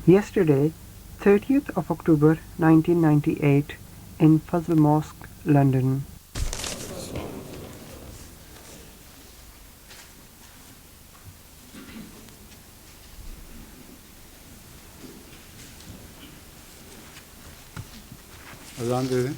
Yesterday, 30th of October 1998, in Fazl Mosque, London. اذان دے دیں.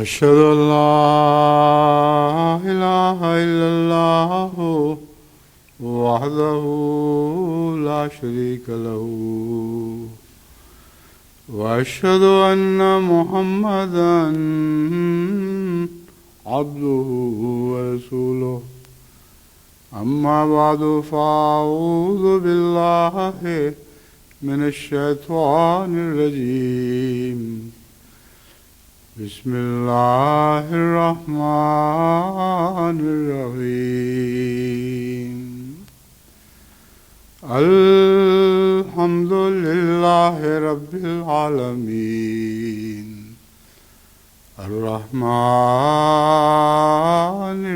أشهد أن لا إله إلا الله وحده لا شريك له وأشهد أن محمدا عبده ورسوله أما بعد فأعوذ بالله من الشيطان الرجيم بسم الله الرحمن الرحيم الحمد لله رب العالمين الرحمن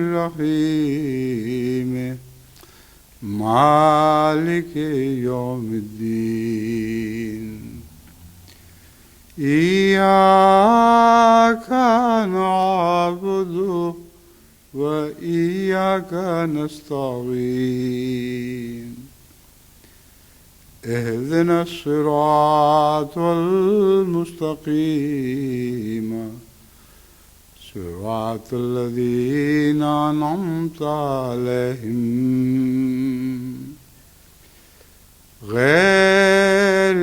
الرحيم مالك يوم الدين إياك نعبد وإياك نستعين اهدنا الصراط المستقيم صراط الذين أنعمت عليهم غير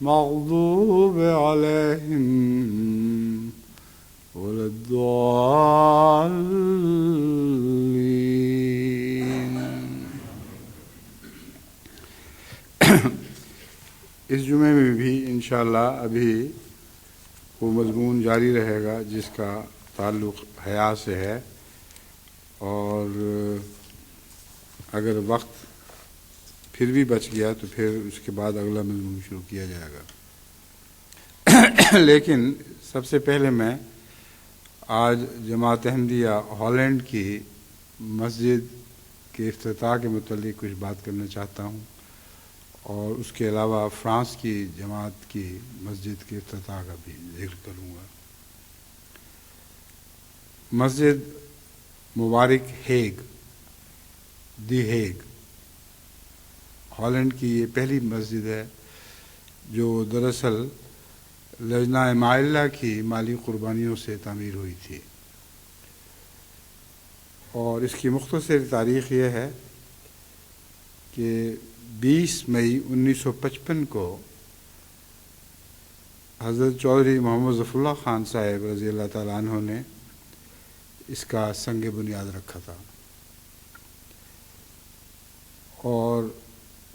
المغضوب عليهم ولا الضالين. اس جمعے میں بھی انشاءاللہ ابھی وہ مضمون جاری رہے گا جس کا تعلق حیا سے ہے، اور اگر وقت پھر بھی بچ گیا تو پھر اس کے بعد اگلا مضمون شروع کیا جائے گا. لیکن سب سے پہلے میں آج جماعت احمدیہ ہالینڈ کی مسجد کے افتتاح کے متعلق کچھ بات کرنا چاہتا ہوں، اور اس کے علاوہ فرانس کی جماعت کی مسجد کے افتتاح کا بھی ذکر کروں گا. مسجد مبارک ہیگ، دی ہیگ، ہالینڈ کی یہ پہلی مسجد ہے جو دراصل لجنہ مائلہ کی مالی قربانیوں سے تعمیر ہوئی تھی. اور اس کی مختصر تاریخ یہ ہے کہ 20 مئی 1955 کو حضرت چودھری محمد ظفر اللہ خان صاحب رضی اللہ تعالیٰ عنہ نے اس کا سنگ بنیاد رکھا تھا، اور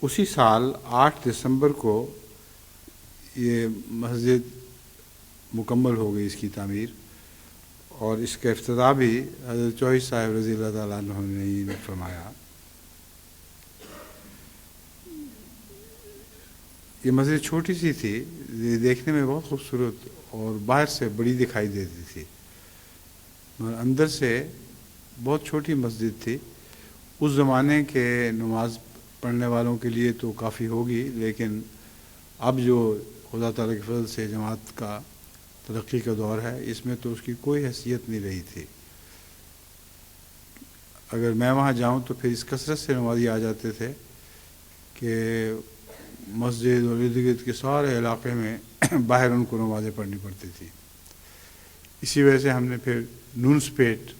اسی سال 8 دسمبر کو یہ مسجد مکمل ہو گئی، اس کی تعمیر، اور اس کا افتتاح بھی حضرت چودھری صاحب رضی اللہ تعالیٰ عنہ نے ہی فرمایا۔ یہ مسجد چھوٹی سی تھی، یہ دیکھنے میں بہت خوبصورت اور باہر سے بڑی دکھائی دیتی تھی، مگر اندر سے بہت چھوٹی مسجد تھی۔ اس زمانے کے نماز پڑھنے والوں کے لیے تو کافی ہوگی، لیکن اب جو خدا تعالیٰ کے فضل سے جماعت کا ترقی کا دور ہے، اس میں تو اس کی کوئی حیثیت نہیں رہی تھی۔ اگر میں وہاں جاؤں تو پھر اس کثرت سے نمازی آ جاتے تھے کہ مسجد اور ارد گرد کے سارے علاقے میں باہر ان کو نمازیں پڑھنی پڑتی تھی۔ اسی وجہ سے ہم نے پھر نونس پیٹ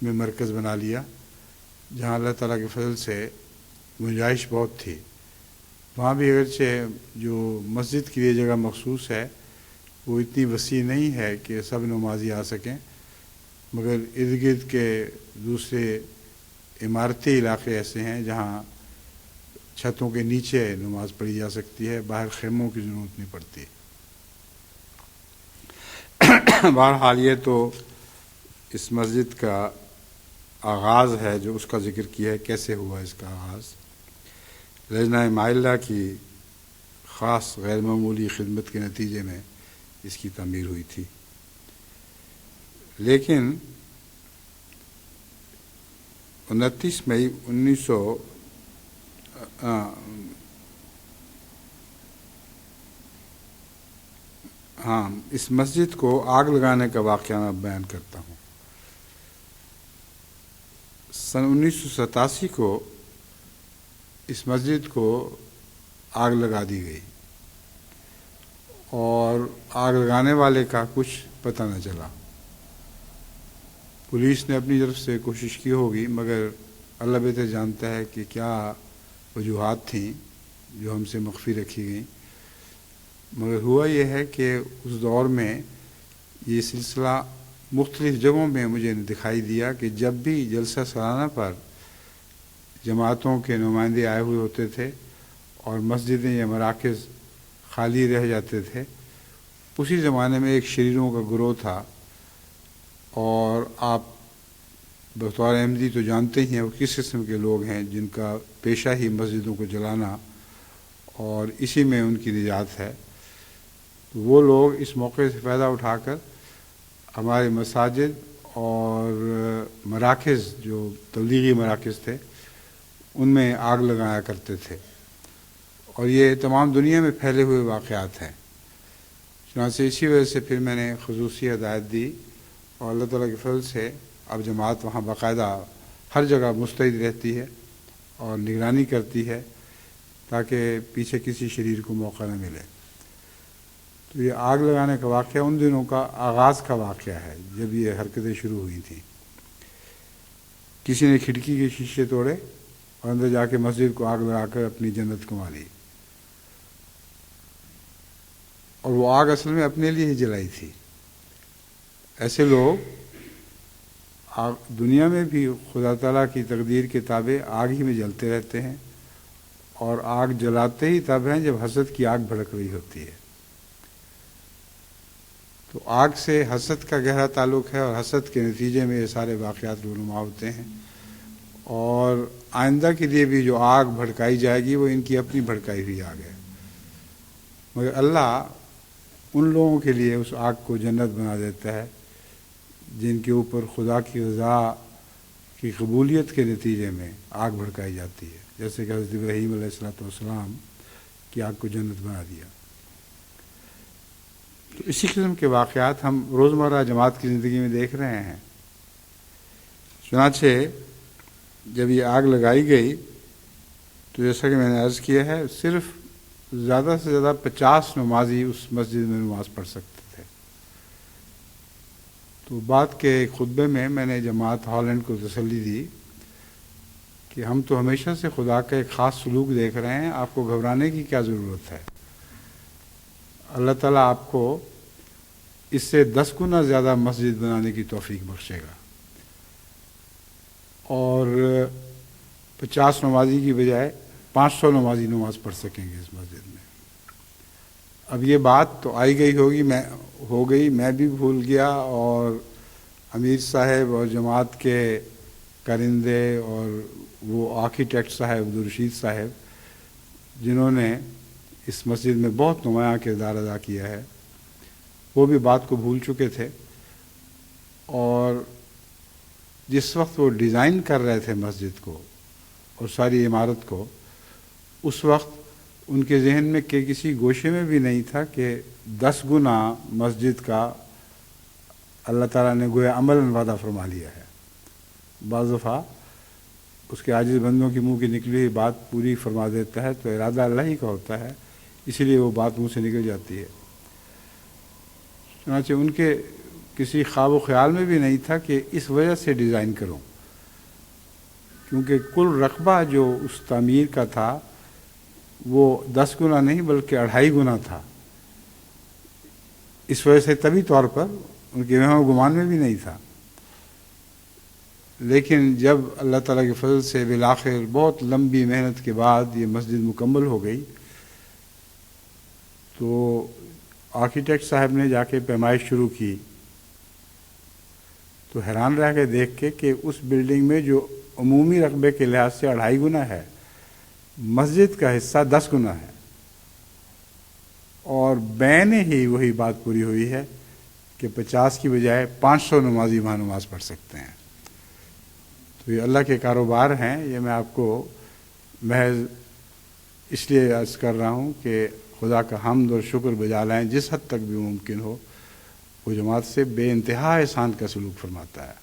میں مرکز بنا لیا، جہاں اللہ تعالیٰ کے فضل سے گنجائش بہت تھی۔ وہاں بھی اگرچہ جو مسجد کے لیے جگہ مخصوص ہے وہ اتنی وسیع نہیں ہے کہ سب نمازی آ سکیں، مگر ارد گرد کے دوسرے عمارتی علاقے ایسے ہیں جہاں چھتوں کے نیچے نماز پڑھی جا سکتی ہے، باہر خیموں کی ضرورت نہیں پڑتی۔ بہرحال یہ تو اس مسجد کا آغاز ہے جو اس کا ذکر کیا ہے، کیسے ہوا اس کا آغاز۔ لجنہ مائلہ کی خاص غیر معمولی خدمت کے نتیجے میں اس کی تعمیر ہوئی تھی، لیکن 29 مئی 1900 اس مسجد کو آگ لگانے کا واقعہ میں بیان کرتا ہوں۔ سن 1987 کو اس مسجد کو آگ لگا دی گئی، اور آگ لگانے والے کا کچھ پتہ نہ چلا۔ پولیس نے اپنی طرف سے کوشش کی ہوگی، مگر اللہ بہتر جانتا ہے کہ کیا وجوہات تھیں جو ہم سے مخفی رکھی گئیں۔ مگر ہوا یہ ہے کہ اس دور میں یہ سلسلہ مختلف جگہوں میں مجھے دکھائی دیا کہ جب بھی جلسہ سالانہ پر جماعتوں کے نمائندے آئے ہوئے ہوتے تھے اور مسجدیں یا مراکز خالی رہ جاتے تھے، اسی زمانے میں ایک شریروں کا گروہ تھا، اور آپ بطور احمدی تو جانتے ہی ہیں وہ کس قسم کے لوگ ہیں جن کا پیشہ ہی مسجدوں کو جلانا اور اسی میں ان کی نجات ہے۔ تو وہ لوگ اس موقع سے فائدہ اٹھا کر ہمارے مساجد اور مراکز جو تبلیغی مراکز تھے ان میں آگ لگایا کرتے تھے، اور یہ تمام دنیا میں پھیلے ہوئے واقعات ہیں۔ چنانچہ اسی وجہ سے پھر میں نے خصوصی ہدایت دی، اور اللہ تعالیٰ کے فضل سے اب جماعت وہاں باقاعدہ ہر جگہ مستعد رہتی ہے اور نگرانی کرتی ہے تاکہ پیچھے کسی شریر کو موقع نہ ملے۔ تو یہ آگ لگانے کا واقعہ ان دنوں کا آغاز کا واقعہ ہے جب یہ حرکتیں شروع ہوئی تھیں۔ کسی نے کھڑکی کے شیشے توڑے اور اندر جا کے مسجد کو آگ لگا کر اپنی جنت کما لی، اور وہ آگ اصل میں اپنے لیے ہی جلائی تھی۔ ایسے لوگ دنیا میں بھی خدا تعالیٰ کی تقدیر کے تابع آگ ہی میں جلتے رہتے ہیں، اور آگ جلاتے ہی تب ہیں جب حسد کی آگ بھڑک رہی ہوتی ہے۔ تو آگ سے حسد کا گہرا تعلق ہے، اور حسد کے نتیجے میں یہ سارے واقعات رونما ہوتے ہیں، اور آئندہ کے لیے بھی جو آگ بھڑکائی جائے گی وہ ان کی اپنی بھڑکائی ہوئی آگ ہے، مگر اللہ ان لوگوں کے لیے اس آگ کو جنت بنا دیتا ہے جن کے اوپر خدا کی رضا کی قبولیت کے نتیجے میں آگ بھڑکائی جاتی ہے، جیسے کہ حضرت ابراہیم علیہ السلام کی آگ کو جنت بنا دیا۔ تو اسی قسم کے واقعات ہم روزمرہ جماعت کی زندگی میں دیکھ رہے ہیں۔ چنانچہ جب یہ آگ لگائی گئی تو جیسا کہ میں نے عرض کیا ہے، صرف زیادہ سے زیادہ 50 نمازی اس مسجد میں نماز پڑھ سکتے تھے۔ تو بات کے خطبے میں نے جماعت ہالینڈ کو تسلی دی کہ ہم تو ہمیشہ سے خدا کا ایک خاص سلوک دیکھ رہے ہیں، آپ کو گھبرانے کی کیا ضرورت ہے؟ اللہ تعالیٰ آپ کو اس سے 10 گنا زیادہ مسجد بنانے کی توفیق بخشے گا، اور 50 نمازی کی بجائے 500 نمازی نماز پڑھ سکیں گے اس مسجد میں۔ اب یہ بات تو آئی گئی ہوگی، میں بھی بھول گیا، اور امیر صاحب اور جماعت کے کرندے اور وہ آرکیٹیکٹ صاحب عبدالرشید صاحب جنہوں نے اس مسجد میں بہت نمایاں کردار ادا کیا ہے، وہ بھی بات کو بھول چکے تھے، اور جس وقت وہ ڈیزائن کر رہے تھے مسجد کو اور ساری عمارت کو، اس وقت ان کے ذہن میں کہ کسی گوشے میں بھی نہیں تھا کہ 10 گنا مسجد کا اللہ تعالیٰ نے گویا عملاً وعدہ فرما لیا ہے۔ بعض دفعہ اس کے عاجز بندوں کے منہ کی نکلی ہوئی بات پوری فرما دیتا ہے تو ارادہ اللہ ہی کا ہوتا ہے، اسی لیے وہ بات منہ سے نکل جاتی ہے۔ چنانچہ ان کے کسی خواب و خیال میں بھی نہیں تھا کہ اس وجہ سے ڈیزائن کروں، کیونکہ کل رقبہ جو اس تعمیر کا تھا وہ 10 گنا نہیں بلکہ 2.5 گنا تھا۔ اس وجہ سے طبی طور پر ان کے وہم و گمان میں بھی نہیں تھا، لیکن جب اللہ تعالیٰ کے فضل سے بالآخر بہت لمبی محنت کے بعد یہ مسجد مکمل ہو گئی، تو آرکیٹیکٹ صاحب نے جا کے پیمائش شروع کی، تو حیران رہ کے دیکھ کے کہ اس بلڈنگ میں جو عمومی رقبے کے لحاظ سے 2.5 گنا ہے، مسجد کا حصہ 10 گنا ہے، اور بین ہی وہی بات پوری ہوئی ہے کہ 50 کی بجائے 500 نمازی وہاں نماز پڑھ سکتے ہیں۔ تو یہ اللہ کے کاروبار ہیں، یہ میں آپ کو محض اس لیے عرض کر رہا ہوں کہ خدا کا حمد اور شکر بجا لائیں، جس حد تک بھی ممکن ہو وہ جماعت سے بے انتہا احسان کا سلوک فرماتا ہے۔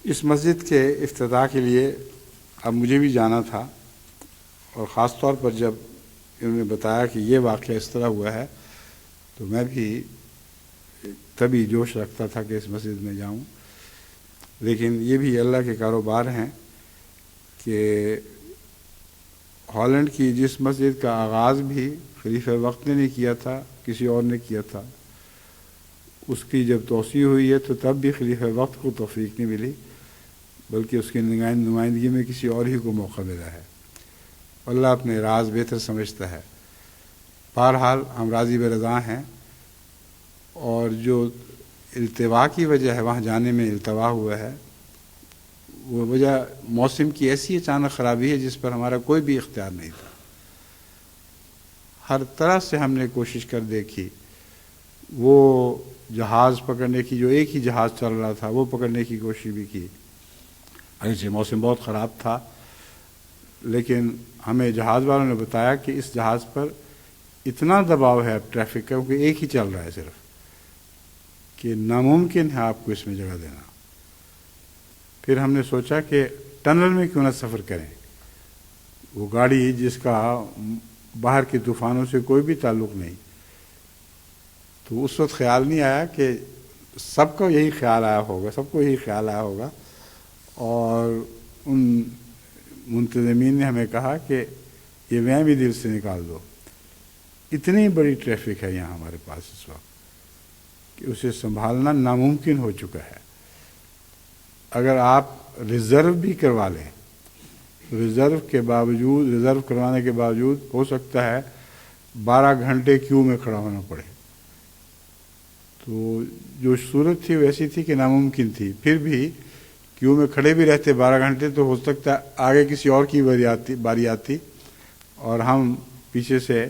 اس مسجد کے افتتاح کے لیے اب مجھے بھی جانا تھا، اور خاص طور پر جب انہوں نے بتایا کہ یہ واقعہ اس طرح ہوا ہے تو میں بھی تبھی جوش رکھتا تھا کہ اس مسجد میں جاؤں، لیکن یہ بھی اللہ کے کاروبار ہیں کہ ہالینڈ کی جس مسجد کا آغاز بھی خلیفہ وقت نے نہیں کیا تھا، کسی اور نے کیا تھا، اس کی جب توسیع ہوئی ہے تو تب بھی خلیفہ وقت کو توفیق نہیں ملی، بلکہ اس کی نمائندگی میں کسی اور ہی کو موقع ملا ہے۔ اللہ اپنے راز بہتر سمجھتا ہے۔ بہرحال ہم راضی برضا ہیں، اور جو التوا کی وجہ ہے وہاں جانے میں التوا ہوا ہے، وہ وجہ موسم کی ایسی اچانک خرابی ہے جس پر ہمارا کوئی بھی اختیار نہیں تھا۔ ہر طرح سے ہم نے کوشش کر دیکھی، وہ جہاز پکڑنے کی، جو ایک ہی جہاز چل رہا تھا، وہ پکڑنے کی کوشش بھی کی، اگرچہ موسم بہت خراب تھا، لیکن ہمیں جہاز والوں نے بتایا کہ اس جہاز پر اتنا دباؤ ہے اب ٹریفک کا، کیونکہ ایک ہی چل رہا ہے صرف، کہ ناممکن ہے آپ کو اس میں جگہ دینا۔ پھر ہم نے سوچا کہ ٹنل میں کیوں نہ سفر کریں، وہ گاڑی جس کا باہر کے طوفانوں سے کوئی بھی تعلق نہیں، تو اس وقت خیال نہیں آیا کہ سب کو یہی خیال آیا ہوگا، اور ان منتظمین نے ہمیں کہا کہ یہ وہم بھی دل سے نکال دو، اتنی بڑی ٹریفک ہے یہاں ہمارے پاس اس وقت کہ اسے سنبھالنا ناممکن ہو چکا ہے۔ اگر آپ ریزرو بھی کروا لیں، ریزرو کروانے کے باوجود ہو سکتا ہے 12 گھنٹے کیو میں کھڑا ہونا پڑے، تو جو صورت تھی ویسی تھی کہ ناممکن تھی۔ پھر بھی کیو میں کھڑے بھی رہتے 12 گھنٹے تو ہو سکتا ہے آگے کسی اور کی باری آتی اور ہم پیچھے سے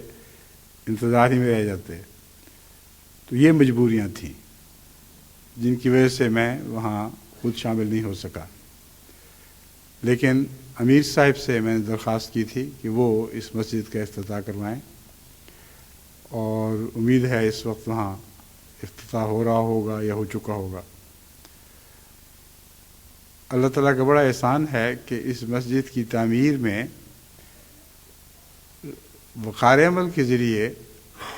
انتظار ہی میں رہ جاتے۔ تو یہ مجبوریاں تھیں جن کی وجہ سے میں وہاں خود شامل نہیں ہو سکا، لیکن امیر صاحب سے میں نے درخواست کی تھی کہ وہ اس مسجد کا افتتاح کروائیں، اور امید ہے اس وقت وہاں افتتاح ہو رہا ہوگا یا ہو چکا ہوگا۔ اللہ تعالیٰ کا بڑا احسان ہے کہ اس مسجد کی تعمیر میں وقار عمل کے ذریعے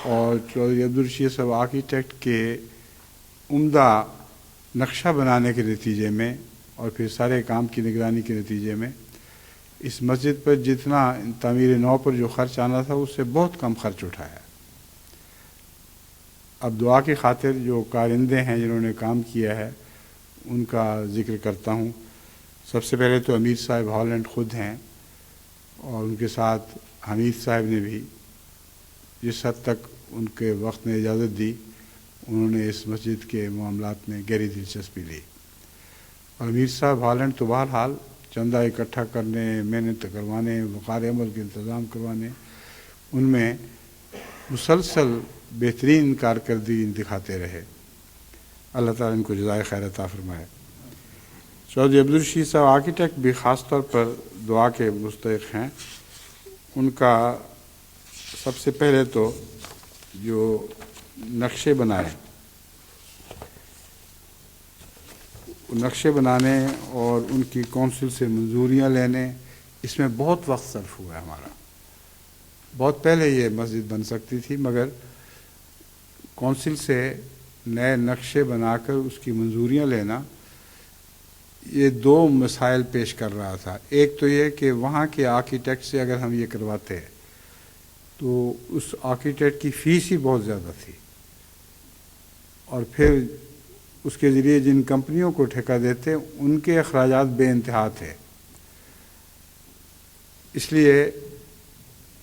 اور چودھری عبدالرشید صاحب آرکیٹیکٹ کے عمدہ نقشہ بنانے کے نتیجے میں اور پھر سارے کام کی نگرانی کے نتیجے میں اس مسجد پر جتنا تعمیر نو پر جو خرچ آنا تھا اس سے بہت کم خرچ اٹھایا۔ اب دعا کی خاطر جو کارندے ہیں جنہوں نے کام کیا ہے ان کا ذکر کرتا ہوں۔ سب سے پہلے تو امیر صاحب ہالینڈ خود ہیں، اور ان کے ساتھ حمید صاحب نے بھی جس حد تک ان کے وقت نے اجازت دی انہوں نے اس مسجد کے معاملات میں گہری دلچسپی لی۔ اور امیر صاحب ہالینڈ تو بہرحال چندہ اکٹھا کرنے، محنت کروانے، وقار عمل کے انتظام کروانے، ان میں مسلسل بہترین کارکردگی دکھاتے رہے۔ اللہ تعالیٰ ان کو جزائے خیر عطا فرمائے۔ چودھری عبدالرشید صاحب آرکیٹیکٹ بھی خاص طور پر دعا کے مستحق ہیں۔ ان کا سب سے پہلے تو جو نقشے بنانے اور ان کی کونسل سے منظوریاں لینے، اس میں بہت وقت صرف ہوا ہے ہمارا۔ بہت پہلے یہ مسجد بن سکتی تھی، مگر کونسل سے نئے نقشے بنا کر اس کی منظوریاں لینا یہ دو مسائل پیش کر رہا تھا۔ ایک تو یہ کہ وہاں کے آرکیٹیکٹ سے اگر ہم یہ کرواتے تو اس آرکیٹیکٹ کی فیس ہی بہت زیادہ تھی، اور پھر اس کے ذریعے جن کمپنیوں کو ٹھیکہ دیتے ان کے اخراجات بے انتہا تھے۔ اس لیے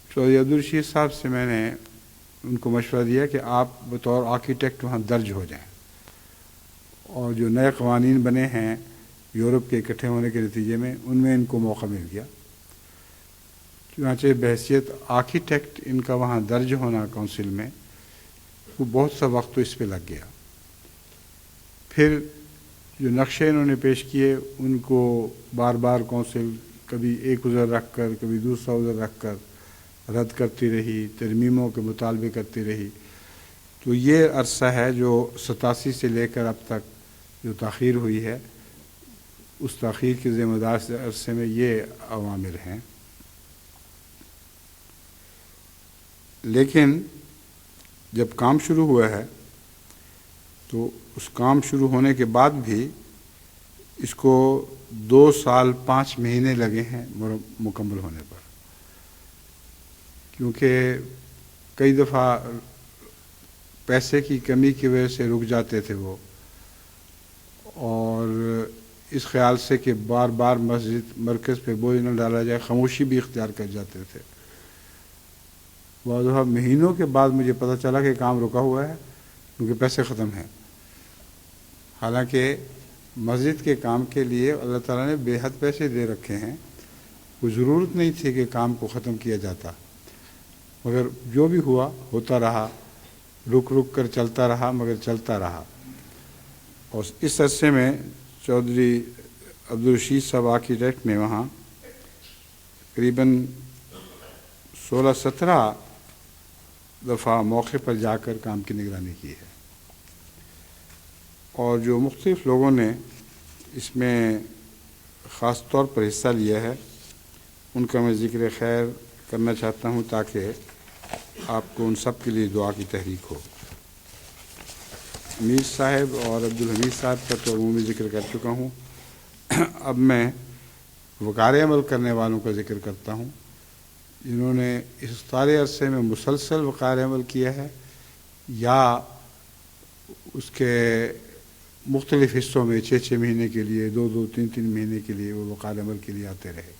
چودھری عبدالرشید صاحب سے میں نے ان کو مشورہ دیا کہ آپ بطور آرکیٹیکٹ وہاں درج ہو جائیں، اور جو نئے قوانین بنے ہیں یورپ کے اکٹھے ہونے کے نتیجے میں ان میں ان کو موقع مل گیا۔ چنانچہ بحیثیت آرکیٹیکٹ ان کا وہاں درج ہونا کونسل میں، وہ بہت سا وقت تو اس پہ لگ گیا۔ پھر جو نقشے انہوں نے پیش کیے ان کو بار بار کونسل کبھی ایک عذر رکھ کر کبھی دوسرا عذر رکھ کر رد کرتی رہی، ترمیموں کے مطالبے کرتی رہی۔ تو یہ عرصہ ہے جو 87 سے لے کر اب تک جو تاخیر ہوئی ہے، اس تاخیر کے ذمہ دار عرصے میں یہ عوامل ہیں۔ لیکن جب کام شروع ہوا ہے تو اس کام شروع ہونے کے بعد بھی اس کو 2 سال 5 مہینے لگے ہیں مکمل ہونے پر، کیونکہ کئی دفعہ پیسے کی کمی کی وجہ سے رک جاتے تھے وہ، اور اس خیال سے کہ بار بار مسجد مرکز پہ بوجھ نہ ڈالا جائے خاموشی بھی اختیار کر جاتے تھے۔ بعض دفعہ مہینوں کے بعد مجھے پتہ چلا کہ کام رکا ہوا ہے کیونکہ پیسے ختم ہیں، حالانکہ مسجد کے کام کے لیے اللہ تعالیٰ نے بے حد پیسے دے رکھے ہیں، کوئی ضرورت نہیں تھی کہ کام کو ختم کیا جاتا، مگر جو بھی ہوا ہوتا رہا، رک رک کر چلتا رہا، مگر چلتا رہا۔ اور اس عرصے میں چودھری عبدالرشید صاحب آرکیٹیکٹ نے وہاں قریباً 16-17 دفعہ موقع پر جا کر کام کی نگرانی کی ہے، اور جو مختلف لوگوں نے اس میں خاص طور پر حصہ لیا ہے ان کا میں ذکر خیر کرنا چاہتا ہوں تاکہ آپ کو ان سب کے لیے دعا کی تحریک ہو۔ امیر صاحب اور عبدالحمید صاحب کا تو عمومی ذکر کر چکا ہوں، اب میں وقار عمل کرنے والوں کا ذکر کرتا ہوں جنہوں نے اس سارے عرصے میں مسلسل وقار عمل کیا ہے، یا اس کے مختلف حصوں میں 6 مہینے کے لیے، 2 3 مہینے کے لیے وہ وقار عمل کے لیے آتے رہے۔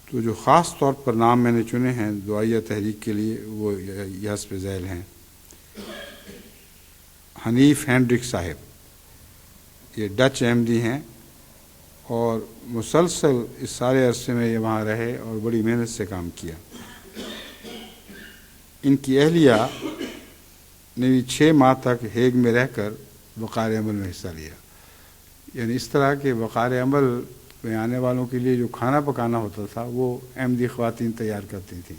تو جو خاص طور پر نام میں نے چنے ہیں دعائیہ تحریک کے لیے وہ یہ حسب ذیل ہیں۔ حنیف ہینڈرک صاحب یہ ڈچ احمدی ہیں، اور مسلسل اس سارے عرصے میں یہ وہاں رہے اور بڑی محنت سے کام کیا۔ ان کی اہلیہ نے بھی 6 ماہ تک ہیگ میں رہ کر وقار عمل میں حصہ لیا، یعنی اس طرح کے وقار عمل میں آنے والوں کے لیے جو کھانا پکانا ہوتا تھا وہ احمدی خواتین تیار کرتی تھیں۔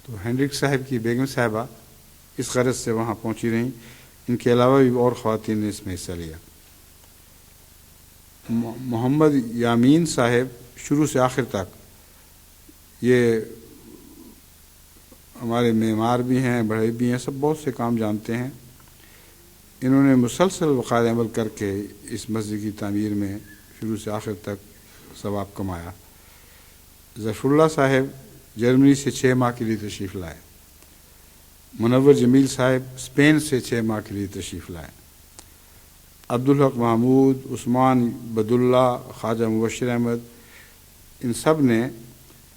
تو ہینڈرک صاحب کی بیگم صاحبہ اس غرض سے وہاں پہنچی رہیں، ان کے علاوہ بھی اور خواتین نے اس میں حصہ لیا۔ محمد یامین صاحب شروع سے آخر تک یہ ہمارے معمار بھی ہیں، بڑھئی بھی ہیں، سب بہت سے کام جانتے ہیں۔ انہوں نے مسلسل وقار عمل کر کے اس مسجد کی تعمیر میں شروع سے آخر تک ثواب کمایا۔ ظفر اللہ صاحب جرمنی سے 6 ماہ کے لیے تشریف لائے۔ منور جمیل صاحب اسپین سے 6 ماہ کے لیے تشریف لائے۔ عبدالحق محمود، عثمان بداللہ، خواجہ مبشر احمد، ان سب نے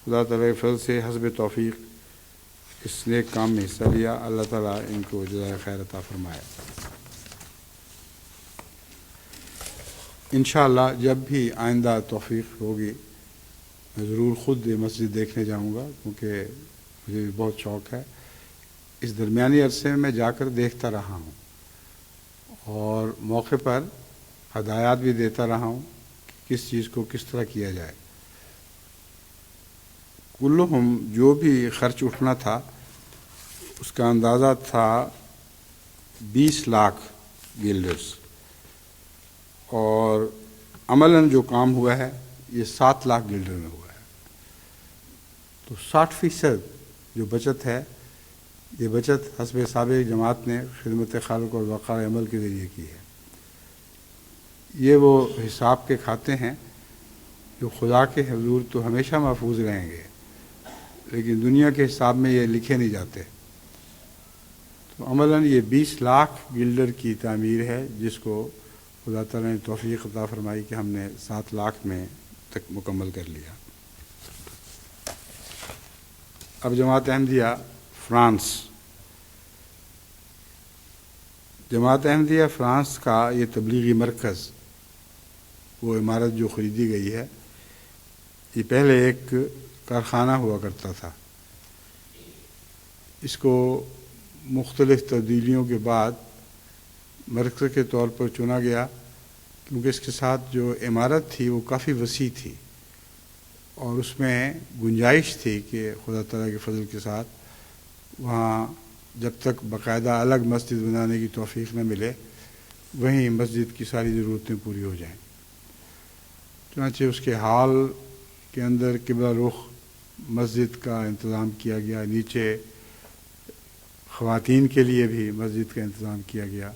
خدا تعالیٰ کے فضل سے حسب توفیق اس نیک کام میں حصہ لیا۔ اللہ تعالیٰ ان کو جزائے خیر عطا فرمائے۔ انشاءاللہ جب بھی آئندہ توفیق ہوگی میں ضرور خود یہ مسجد دیکھنے جاؤں گا، کیونکہ مجھے بہت شوق ہے۔ اس درمیانی عرصے میں جا کر دیکھتا رہا ہوں اور موقع پر ہدایات بھی دیتا رہا ہوں کہ کس چیز کو کس طرح کیا جائے۔ کلہم جو بھی خرچ اٹھنا تھا اس کا اندازہ تھا 20 لاکھ گلڈرز، اور عملاً جو کام ہوا ہے یہ 7 لاکھ گلڈر میں ہوا ہے۔ تو 60% جو بچت ہے یہ بچت حسب سابق جماعت نے خدمت خالق اور وقار عمل کے ذریعے کی ہے۔ یہ وہ حساب کے کھاتے ہیں جو خدا کے حضور تو ہمیشہ محفوظ رہیں گے، لیکن دنیا کے حساب میں یہ لکھے نہیں جاتے۔ تو عملاً یہ 20 لاکھ گلڈر کی تعمیر ہے جس کو خدا تعالیٰ نے توفیق عطا فرمائی کہ ہم نے 7 لاکھ میں تک مکمل کر لیا۔ اب جماعت احمدیہ فرانس۔ جماعت احمدیہ فرانس کا یہ تبلیغی مرکز، وہ عمارت جو خریدی گئی ہے، یہ پہلے ایک کارخانہ ہوا کرتا تھا۔ اس کو مختلف تبدیلیوں کے بعد مرکز کے طور پر چنا گیا، کیونکہ اس کے ساتھ جو عمارت تھی وہ کافی وسیع تھی اور اس میں گنجائش تھی کہ خدا تعالیٰ کے فضل کے ساتھ وہاں جب تک باقاعدہ الگ مسجد بنانے کی توفیق نہ ملے وہیں مسجد کی ساری ضرورتیں پوری ہو جائیں۔ چنانچہ اس کے ہال کے اندر قبلہ رخ مسجد کا انتظام کیا گیا، نیچے خواتین کے لیے بھی مسجد کا انتظام کیا گیا۔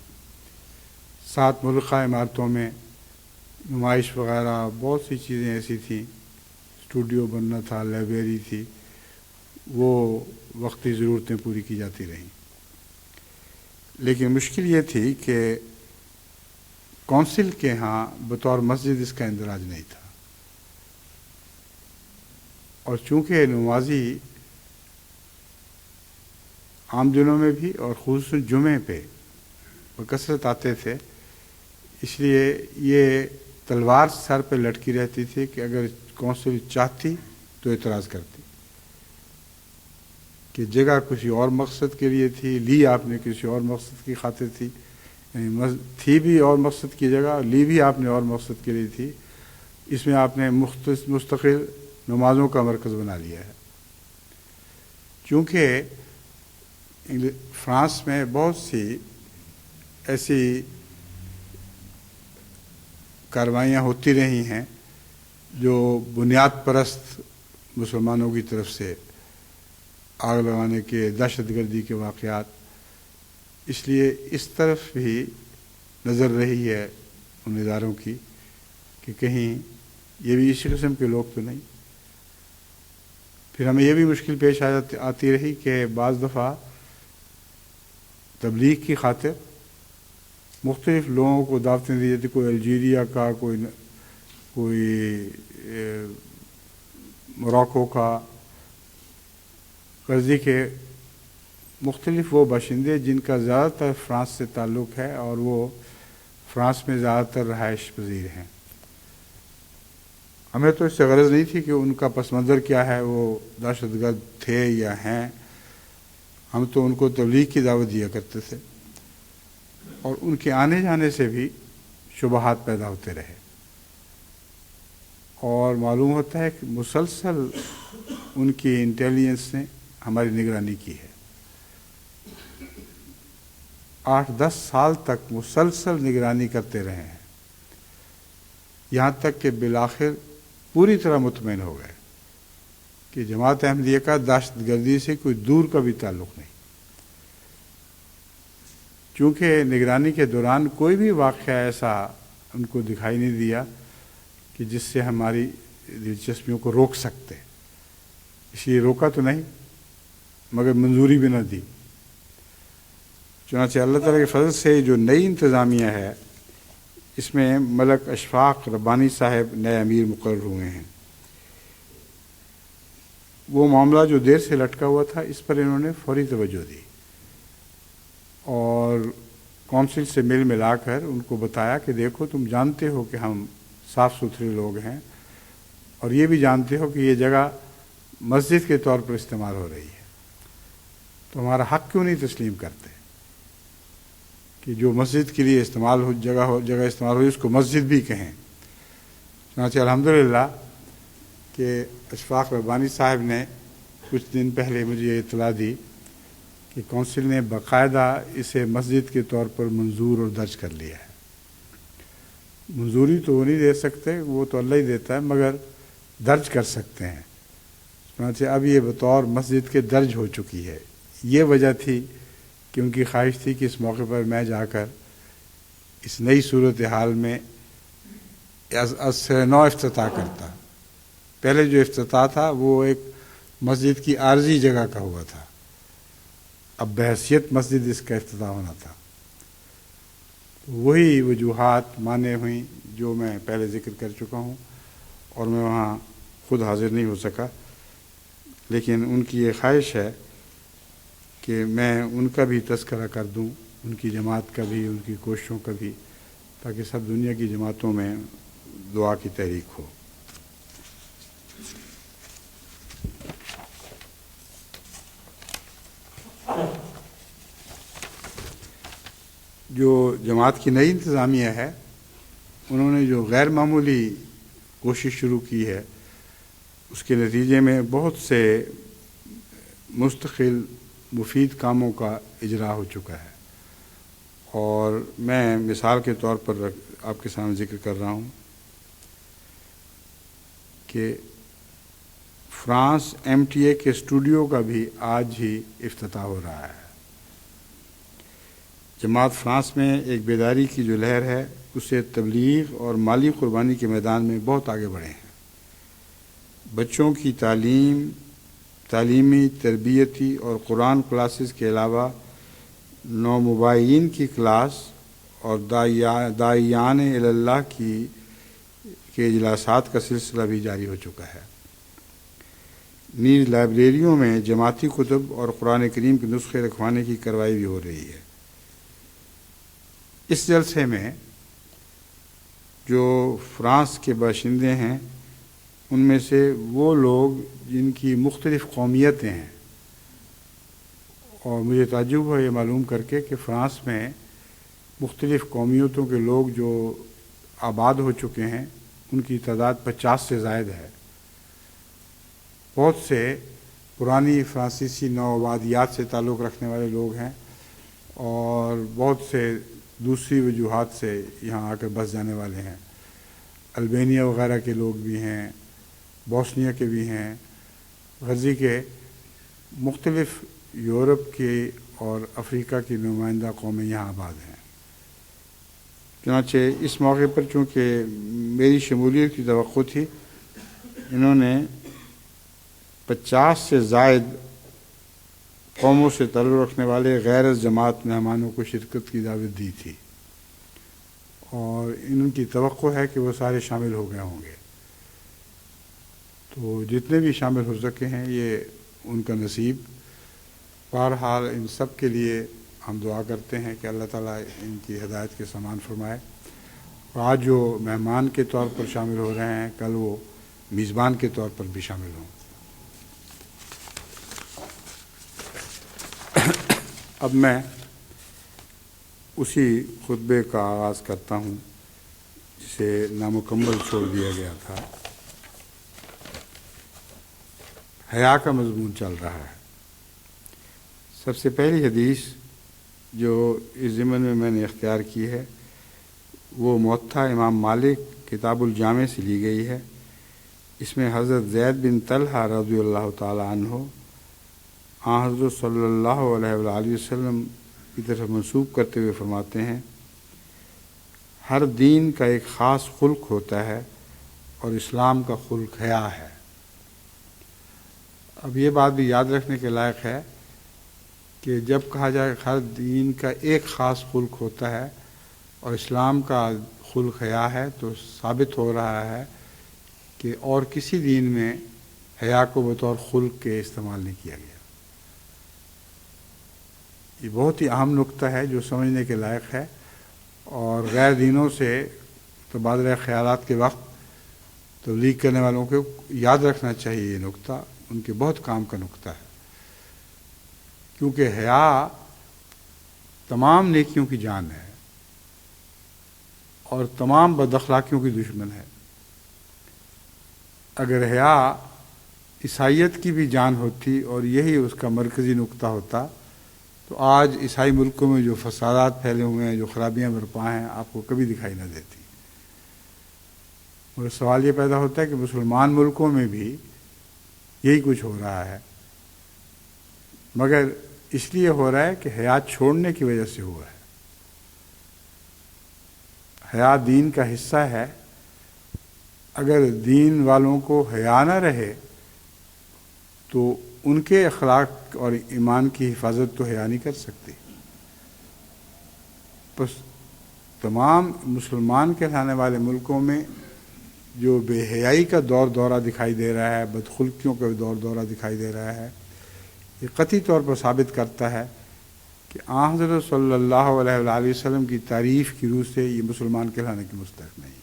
7 ملکہ عمارتوں میں نمائش وغیرہ بہت سی چیزیں ایسی تھیں، اسٹوڈیو بننا تھا، لائبریری تھی، وہ وقتی ضرورتیں پوری کی جاتی رہیں۔ لیکن مشکل یہ تھی کہ کونسل کے ہاں بطور مسجد اس کا اندراج نہیں تھا، اور چونکہ نمازی عام دنوں میں بھی اور خصوصاً جمعے پہ بکثرت آتے تھے، اس لیے یہ تلوار سر پہ لٹکی رہتی تھی کہ اگر کونسل چاہتی تو اعتراض کرتی کہ جگہ کسی اور مقصد کے لیے تھی، لی آپ نے کسی اور مقصد کی خاطر تھی، یعنی تھی بھی اور مقصد کی جگہ، لی بھی آپ نے اور مقصد کے لیے تھی، اس میں آپ نے مستقل نمازوں کا مرکز بنا لیا ہے۔ چونکہ فرانس میں بہت سی ایسی کاروائیاں ہوتی رہی ہیں جو بنیاد پرست مسلمانوں کی طرف سے آگ لگانے کے، دہشت گردی کے واقعات، اس لیے اس طرف بھی نظر رہی ہے ان اداروں کی کہ کہیں یہ بھی اسی قسم کے لوگ تو نہیں۔ پھر ہمیں یہ بھی مشکل پیش آتی رہی کہ بعض دفعہ تبلیغ کی خاطر مختلف لوگوں کو دعوتیں دی جاتی، کوئی الجیریا کا، کوئی موراکو کا، قرضی کے مختلف وہ باشندے جن کا زیادہ تر فرانس سے تعلق ہے اور وہ فرانس میں زیادہ تر رہائش پذیر ہیں۔ ہمیں تو اس سے غرض نہیں تھی کہ ان کا پس منظر کیا ہے، وہ دہشت گرد تھے یا ہیں، ہم تو ان کو تبلیغ کی دعوت دیا کرتے تھے، اور ان کے آنے جانے سے بھی شبہات پیدا ہوتے رہے، اور معلوم ہوتا ہے کہ مسلسل ان کی انٹیلیجنس نے ہماری نگرانی کی ہے۔ 8-10 سال تک مسلسل نگرانی کرتے رہے ہیں، یہاں تک کہ بالآخر پوری طرح مطمئن ہو گئے کہ جماعت احمدیہ کا دہشت گردی سے کوئی دور کا بھی تعلق نہیں۔ چونکہ نگرانی کے دوران کوئی بھی واقعہ ایسا ان کو دکھائی نہیں دیا کہ جس سے ہماری دلچسپیوں کو روک سکتے، اس لیے روکا تو نہیں مگر منظوری بھی نہ دی۔ چنانچہ اللہ تعالیٰ کے فضل سے جو نئی انتظامیہ ہے اس میں ملک اشفاق ربانی صاحب نئے امیر مقرر ہوئے ہیں۔ وہ معاملہ جو دیر سے لٹکا ہوا تھا اس پر انہوں نے فوری توجہ دی اور کونسل سے ملا کر ان کو بتایا کہ دیکھو تم جانتے ہو کہ ہم صاف ستھرے لوگ ہیں اور یہ بھی جانتے ہو کہ یہ جگہ مسجد کے طور پر استعمال ہو رہی ہے، تو ہمارا حق کیوں نہیں تسلیم کرتے کہ جو مسجد کے لیے استعمال ہو جگہ استعمال ہوئی اس کو مسجد بھی کہیں۔ چنانچہ الحمدللہ کہ اشفاق ربانی صاحب نے کچھ دن پہلے مجھے یہ اطلاع دی کہ کونسل نے باقاعدہ اسے مسجد کے طور پر منظور اور درج کر لیا ہے۔ منظوری تو وہ نہیں دے سکتے، وہ تو اللہ ہی دیتا ہے، مگر درج کر سکتے ہیں۔ چنانچہ اب یہ بطور مسجد کے درج ہو چکی ہے۔ یہ وجہ تھی کہ ان کی خواہش تھی کہ اس موقع پر میں جا کر اس نئی صورتحال میں از سے نو افتتاح کرتا۔ پہلے جو افتتاح تھا وہ ایک مسجد کی عارضی جگہ کا ہوا تھا، اب بحیثیت مسجد اس کا افتتاح ہونا تھا۔ وہی وجوہات مانے ہوئیں جو میں پہلے ذکر کر چکا ہوں اور میں وہاں خود حاضر نہیں ہو سکا، لیکن ان کی یہ خواہش ہے کہ میں ان کا بھی تذکرہ کر دوں، ان کی جماعت کا بھی، ان کی کوششوں کا بھی، تاکہ سب دنیا کی جماعتوں میں دعا کی تحریک ہو۔ جو جماعت کی نئی انتظامیہ ہے انہوں نے جو غیر معمولی کوشش شروع کی ہے اس کے نتیجے میں بہت سے مستقل مفید کاموں کا اجرا ہو چکا ہے، اور میں مثال کے طور پر آپ کے سامنے ذکر کر رہا ہوں کہ فرانس MTA کے اسٹوڈیو کا بھی آج ہی افتتاح ہو رہا ہے۔ جماعت فرانس میں ایک بیداری کی جو لہر ہے اسے تبلیغ اور مالی قربانی کے میدان میں بہت آگے بڑھے ہیں۔ بچوں کی تعلیمی تربیتی اور قرآن کلاسز کے علاوہ نومبائین کی کلاس اور داعیان اللہ کے اجلاسات کا سلسلہ بھی جاری ہو چکا ہے۔ نیز لائبریریوں میں جماعتی کتب اور قرآن کریم کے نسخے رکھوانے کی کارروائی بھی ہو رہی ہے۔ اس جلسے میں جو فرانس کے باشندے ہیں ان میں سے وہ لوگ جن کی مختلف قومیتیں ہیں، اور مجھے تعجب ہوا یہ معلوم کر کے کہ فرانس میں مختلف قومیتوں کے لوگ جو آباد ہو چکے ہیں ان کی تعداد 50 سے زائد ہے۔ بہت سے پرانی فرانسیسی نوآبادیات سے تعلق رکھنے والے لوگ ہیں اور بہت سے دوسری وجوہات سے یہاں آ کر بس جانے والے ہیں۔ البینیا وغیرہ کے لوگ بھی ہیں، بوسنیا کے بھی ہیں، غزی کے، مختلف یورپ کے اور افریقہ کی نمائندہ قومیں یہاں آباد ہیں۔ چنانچہ اس موقع پر چونکہ میری شمولیت کی توقع تھی، انہوں نے 50 سے زائد قوموں سے تعلق رکھنے والے غیر جماعت مہمانوں کو شرکت کی دعوت دی تھی، اور ان کی توقع ہے کہ وہ سارے شامل ہو گئے ہوں گے۔ تو جتنے بھی شامل ہو سکے ہیں یہ ان کا نصیب۔ بہرحال ان سب کے لیے ہم دعا کرتے ہیں کہ اللہ تعالیٰ ان کی ہدایت کے سامان فرمائے، اور آج جو مہمان کے طور پر شامل ہو رہے ہیں کل وہ میزبان کے طور پر بھی شامل ہوں۔ اب میں اسی خطبے کا آغاز کرتا ہوں جسے نامکمل چھوڑ دیا گیا تھا۔ حیا کا مضمون چل رہا ہے۔ سب سے پہلی حدیث جو اس ضمن میں نے اختیار کی ہے وہ موطا امام مالک کتاب الجامع سے لی گئی ہے۔ اس میں حضرت زید بن طلحہ رضی اللہ تعالی عنہ حضرت صلی اللہ علیہ وآلہ وسلم کی طرف منسوب کرتے ہوئے فرماتے ہیں، ہر دین کا ایک خاص خلق ہوتا ہے اور اسلام کا خلق حیا ہے۔ اب یہ بات بھی یاد رکھنے کے لائق ہے کہ جب کہا جائے ہر دین کا ایک خاص خلق ہوتا ہے اور اسلام کا خلق حیا ہے، تو ثابت ہو رہا ہے کہ اور کسی دین میں حیا کو بطور خلق کے استعمال نہیں کیا گیا۔ یہ بہت ہی اہم نقطہ ہے جو سمجھنے کے لائق ہے، اور غیر دینوں سے تبادلہ خیالات کے وقت تبلیغ کرنے والوں کو یاد رکھنا چاہیے۔ یہ نقطہ ان کے بہت کام کا نقطہ ہے، کیونکہ حیا تمام نیکیوں کی جان ہے اور تمام بد اخلاقیوں کی دشمن ہے۔ اگر حیا عیسائیت کی بھی جان ہوتی اور یہی اس کا مرکزی نقطہ ہوتا تو آج عیسائی ملکوں میں جو فسادات پھیلے ہوئے ہیں، جو خرابیاں برپا ہیں، آپ کو کبھی دکھائی نہ دیتی۔ اور سوال یہ پیدا ہوتا ہے کہ مسلمان ملکوں میں بھی یہی کچھ ہو رہا ہے، مگر اس لیے ہو رہا ہے کہ حیا چھوڑنے کی وجہ سے ہوا ہے۔ حیا دین کا حصہ ہے، اگر دین والوں کو حیا نہ رہے تو ان کے اخلاق اور ایمان کی حفاظت تو حیا نہیں کر سکتی۔ بس تمام مسلمان کہلانے والے ملکوں میں جو بے حیائی کا دور دورہ دکھائی دے رہا ہے، بدخلقیوں کا دور دورہ دکھائی دے رہا ہے، یہ قطعی طور پر ثابت کرتا ہے کہ آن حضرت صلی اللہ علیہ وآلہ وسلم کی تعریف کی روح سے یہ مسلمان کہلانے کے مستحق نہیں،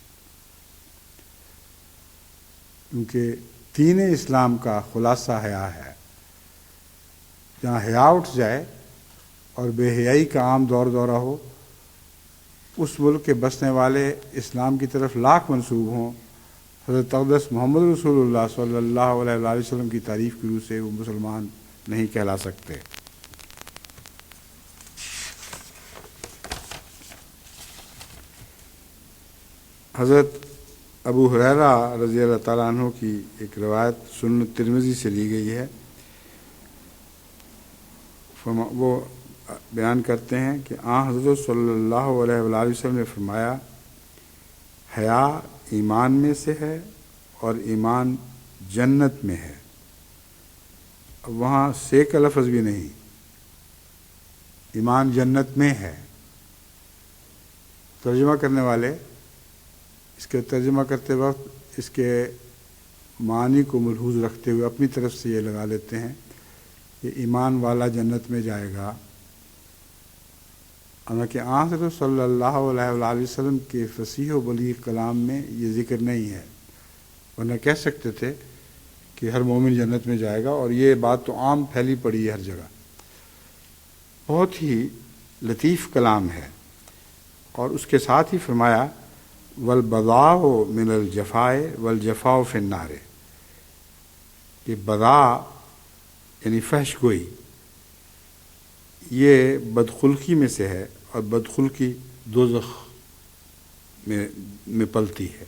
کیونکہ دین اسلام کا خلاصہ حیا ہے۔ جہاں حیا اٹھ جائے اور بے حیائی کا عام دور دورہ ہو، اس ملک کے بسنے والے اسلام کی طرف لاکھ منسوب ہوں، حضرت اقدس محمد رسول اللہ صلی اللہ علیہ وآلہ وسلم کی تعریف کی روح سے وہ مسلمان نہیں کہلا سکتے۔ حضرت ابو ہریرہ رضی اللہ تعالیٰ عنہ کی ایک روایت سنن ترمذی سے لی گئی ہے، وہ بیان کرتے ہیں کہ آن حضرت صلی اللہ علیہ وآلہ وسلم نے فرمایا، حیا ایمان میں سے ہے اور ایمان جنت میں ہے۔ اب وہاں سے کا لفظ بھی نہیں، ایمان جنت میں ہے۔ ترجمہ کرنے والے اس کے ترجمہ کرتے وقت اس کے معنی کو ملحوظ رکھتے ہوئے اپنی طرف سے یہ لگا لیتے ہیں کہ ایمان والا جنت میں جائے گا، حالانکہ آن حضرت صلی اللہ علیہ وآلہ وسلم کے فصیح و بلیغ کلام میں یہ ذکر نہیں ہے، ورنہ کہہ سکتے تھے کہ ہر مومن جنت میں جائے گا، اور یہ بات تو عام پھیلی پڑی ہے ہر جگہ۔ بہت ہی لطیف کلام ہے، اور اس کے ساتھ ہی فرمایا، والبضاء من الجفاء والجفاء فی النار، کہ بضاء یعنی فحش گوئی یہ بدخلقی میں سے ہے، اور بدخلقی دوزخ میں پلتی ہے۔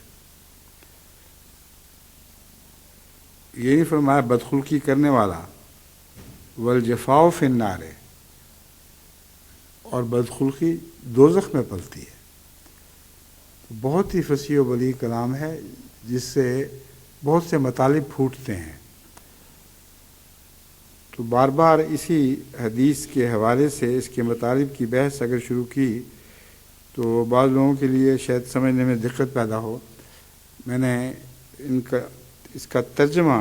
یہ نہیں فرمایا بدخلقی کرنے والا، والجفاء فی النار، اور بدخلقی دوزخ میں پلتی ہے۔ بہت ہی فصیح و بلیغ کلام ہے، جس سے بہت سے مطالب پھوٹتے ہیں۔ تو بار بار اسی حدیث کے حوالے سے اس کے مطالب کی بحث اگر شروع کی تو بعض لوگوں کے لیے شاید سمجھنے میں دقت پیدا ہو۔ میں نے اس کا ترجمہ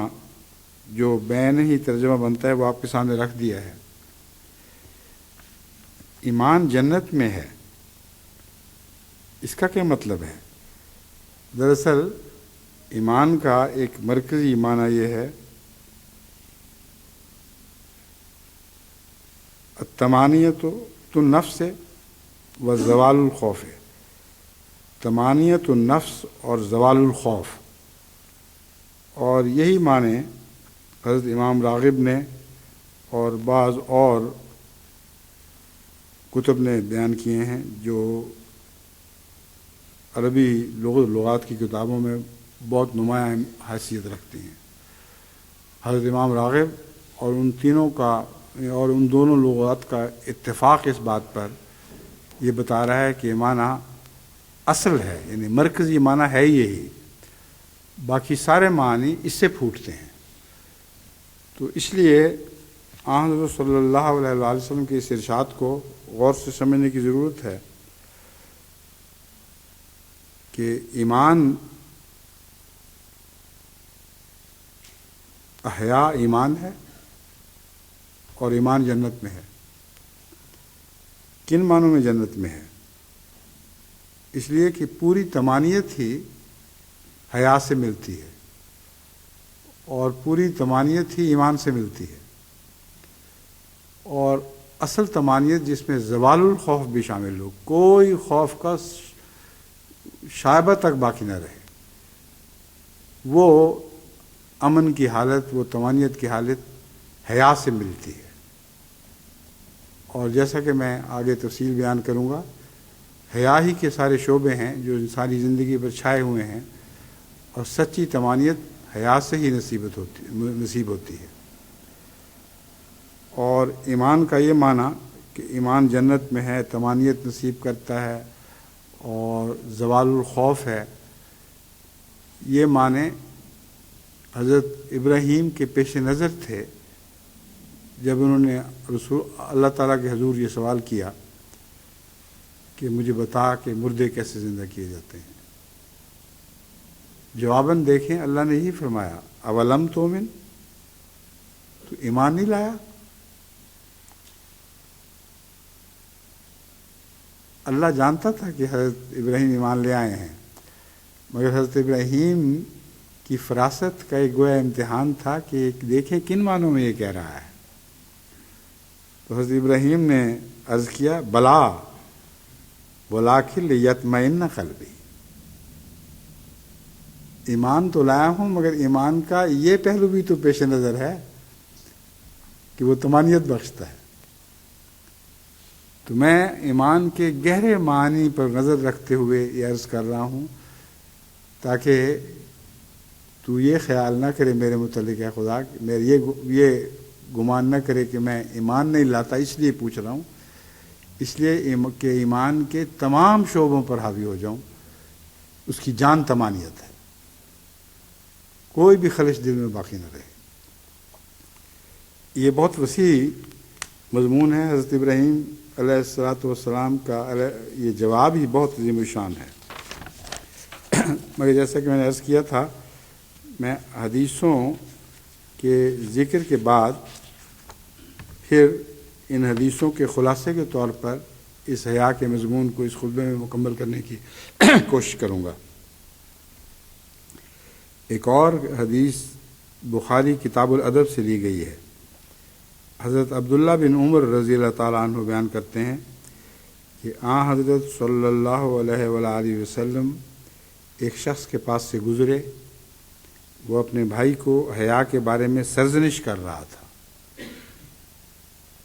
جو بین ہی ترجمہ بنتا ہے وہ آپ کے سامنے رکھ دیا ہے۔ ایمان جنت میں ہے، اس کا کیا مطلب ہے؟ دراصل ایمان کا ایک مرکزی معنی یہ ہے الطمانیۃ النفس و زوال الخوف، طمانیۃ النفس اور زوال الخوف، اور یہی معنی حضرت امام راغب نے اور بعض اور کتب نے بیان کیے ہیں جو عربی لغات کی کتابوں میں بہت نمایاں حیثیت رکھتی ہیں۔ حضرت امام راغب اور ان تینوں کا اور ان دونوں لغات کا اتفاق اس بات پر یہ بتا رہا ہے کہ یہ معنی اصل ہے، یعنی مرکزی معنی ہے یہی، باقی سارے معنی اس سے پھوٹتے ہیں۔ تو اس لیے حضرت صلی اللہ علیہ وآلہ وسلم کے اس ارشاد کو غور سے سمجھنے کی ضرورت ہے کہ ایمان، احیا ایمان ہے اور ایمان جنت میں ہے۔ کن معنوں میں جنت میں ہے؟ اس لیے کہ پوری تمانیت ہی حیا سے ملتی ہے اور پوری تمانیت ہی ایمان سے ملتی ہے، اور اصل تمانیت جس میں زوال الخوف بھی شامل ہو، کوئی خوف کا شائبہ تک باقی نہ رہے، وہ امن کی حالت، وہ تمانیت کی حالت حیا سے ملتی ہے۔ اور جیسا کہ میں آگے تفصیل بیان کروں گا، حیا ہی کے سارے شعبے ہیں جو انسانی زندگی پر چھائے ہوئے ہیں، اور سچی تمانیت حیا سے ہی نصیب ہوتی ہے۔ اور ایمان کا یہ معنی کہ ایمان جنت میں ہے، تمانیت نصیب کرتا ہے اور زوال الخوف ہے، یہ معنی حضرت ابراہیم کے پیش نظر تھے جب انہوں نے اللہ تعالیٰ کے حضور یہ سوال کیا کہ مجھے بتا کہ مردے کیسے زندہ کیے جاتے ہیں۔ جواباً دیکھیں اللہ نے یہی فرمایا، اولم تؤمن، تو ایمان نہیں لایا؟ اللہ جانتا تھا کہ حضرت ابراہیم ایمان لے آئے ہیں، مگر حضرت ابراہیم کی فراست کا ایک گویا امتحان تھا کہ دیکھیں کن معنوں میں یہ کہہ رہا ہے۔ تو حضرت ابراہیم نے عرض کیا، بلا ولکن لیطمئن قلبی، ایمان تو لایا ہوں مگر ایمان کا یہ پہلو بھی تو پیش نظر ہے کہ وہ طمانینت بخشتا ہے۔ تو میں ایمان کے گہرے معنی پر نظر رکھتے ہوئے یہ عرض کر رہا ہوں تاکہ تو یہ خیال نہ کرے میرے متعلق ہے خدا، میرے یہ گمان نہ کرے کہ میں ایمان نہیں لاتا، اس لیے پوچھ رہا ہوں، اس لیے کہ ایمان کے تمام شعبوں پر حاوی ہو جاؤں، اس کی جان طمانیت ہے، کوئی بھی خلش دل میں باقی نہ رہے۔ یہ بہت وسیع مضمون ہے۔ حضرت ابراہیم علیہ الصلاۃ والسلام کا یہ جواب ہی بہت عظیم الشان ہے، مگر جیسا کہ میں نے عرض کیا تھا، میں حدیثوں کے ذکر کے بعد پھر ان حدیثوں کے خلاصے کے طور پر اس حیا کے مضمون کو اس خطبے میں مکمل کرنے کی کوشش کروں گا۔ ایک اور حدیث بخاری کتاب الادب سے لی گئی ہے۔ حضرت عبداللہ بن عمر رضی اللہ تعالیٰ عنہ بیان کرتے ہیں کہ حضرت صلی اللہ علیہ وآلہ وسلم ایک شخص کے پاس سے گزرے، وہ اپنے بھائی کو حیا کے بارے میں سرزنش کر رہا تھا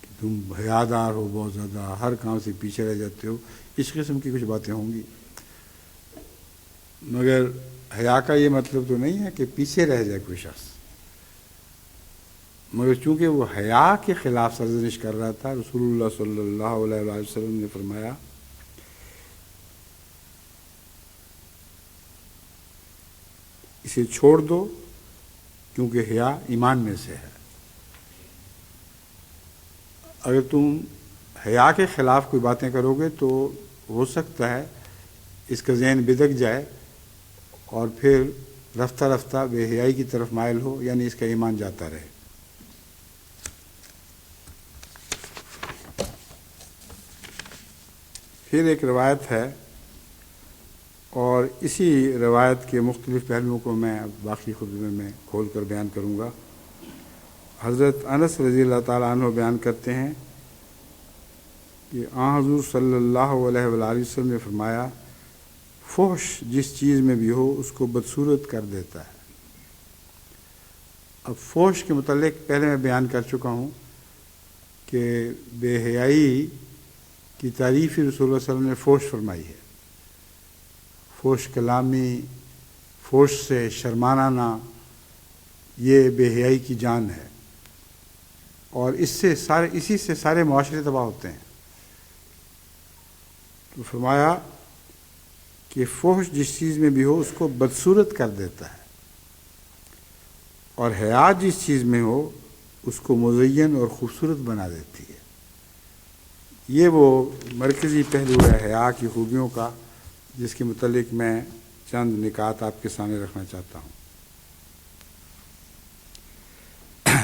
کہ تم حیادار ہو، بہت زیادہ ہر کام سے پیچھے رہ جاتے ہو، اس قسم کی کچھ باتیں ہوں گی۔ مگر حیا کا یہ مطلب تو نہیں ہے کہ پیچھے رہ جائے کوئی شخص، مگر چونکہ وہ حیا کے خلاف سرزنش کر رہا تھا، رسول اللہ صلی اللہ علیہ وآلہ وسلم نے فرمایا اسے چھوڑ دو کیونکہ حیا ایمان میں سے ہے۔ اگر تم حیا کے خلاف کوئی باتیں کرو گے تو ہو سکتا ہے اس کا ذہن بدک جائے اور پھر رفتہ رفتہ بے حیائی کی طرف مائل ہو، یعنی اس کا ایمان جاتا رہے۔ پھر ایک روایت ہے اور اسی روایت کے مختلف پہلوؤں کو میں باقی خطبے میں کھول کر بیان کروں گا۔ حضرت انس رضی اللہ تعالیٰ عنہ بیان کرتے ہیں کہ حضور صلی اللہ علیہ وآلہ وسلم نے فرمایا، فحش جس چیز میں بھی ہو اس کو بدصورت کر دیتا ہے۔ اب فحش کے متعلق پہلے میں بیان کر چکا ہوں کہ بے حیائی کی تعریف رسول اللہ صلی اللہ علیہ وسلم نے فحش فرمائی ہے۔ فحش کلامی، فحش سے شرمانا، یہ بے حیائی کی جان ہے، اور اسی سے سارے معاشرے تباہ ہوتے ہیں۔ تو فرمایا کہ فحش جس چیز میں بھی ہو اس کو بدصورت کر دیتا ہے، اور حیا جس چیز میں ہو اس کو مزین اور خوبصورت بنا دیتی ہے۔ یہ وہ مرکزی پہلو ہے حیا کی خوبیوں کا، جس کے متعلق میں چند نکات آپ کے سامنے رکھنا چاہتا ہوں۔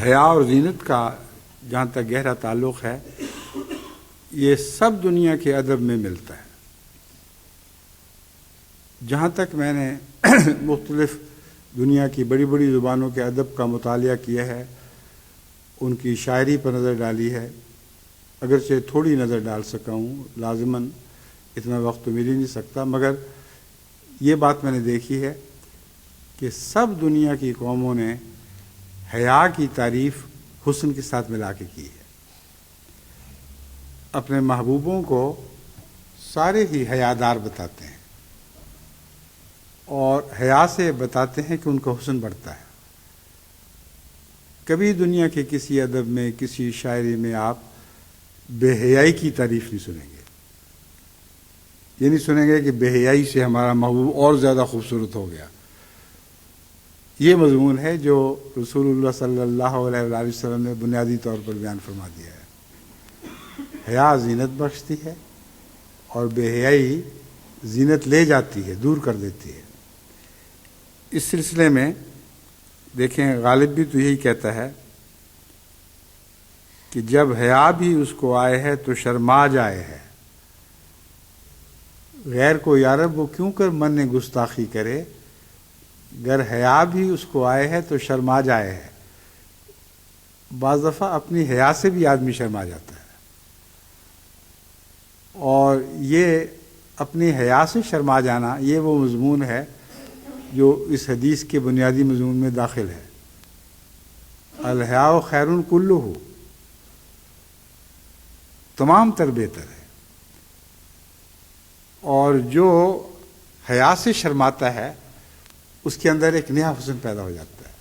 حیا اور زینت کا جہاں تک گہرا تعلق ہے، یہ سب دنیا کے ادب میں ملتا ہے۔ جہاں تک میں نے مختلف دنیا کی بڑی بڑی زبانوں کے ادب کا مطالعہ کیا ہے، ان کی شاعری پر نظر ڈالی ہے، اگرچہ تھوڑی نظر ڈال سکا ہوں، لازماً اتنا وقت تو مل ہی نہیں سکتا، مگر یہ بات میں نے دیکھی ہے کہ سب دنیا کی قوموں نے حیا کی تعریف حسن کے ساتھ ملا کے کی ہے۔ اپنے محبوبوں کو سارے ہی حیادار بتاتے ہیں، اور حیا سے بتاتے ہیں کہ ان کا حسن بڑھتا ہے۔ کبھی دنیا کے کسی ادب میں، کسی شاعری میں آپ بے حیائی کی تعریف نہیں سنیں گے۔ یہ نہیں سنیں گے کہ بے حیائی سے ہمارا محبوب اور زیادہ خوبصورت ہو گیا۔ یہ مضمون ہے جو رسول اللہ صلی اللہ علیہ وآلہ وسلم نے بنیادی طور پر بیان فرما دیا ہے۔ حیا زینت بخشتی ہے، اور بے حیائی زینت لے جاتی ہے، دور کر دیتی ہے۔ اس سلسلے میں دیکھیں، غالب بھی تو یہی کہتا ہے کہ جب حیا بھی اس کو آئے ہے تو شرما جائے ہے، غیر کو یارب وہ کیوں کر من گستاخی کرے، گر حیا بھی اس کو آئے ہے تو شرما جائے ہے۔ بعض دفعہ اپنی حیا سے بھی آدمی شرما جاتا ہے، اور یہ اپنی حیا سے شرما جانا، یہ وہ مضمون ہے جو اس حدیث کے بنیادی مضمون میں داخل ہے۔ الحیاء خیر کلہ، تمام تر بہتر ہے، اور جو حیا سے شرماتا ہے اس کے اندر ایک نیا حسن پیدا ہو جاتا ہے۔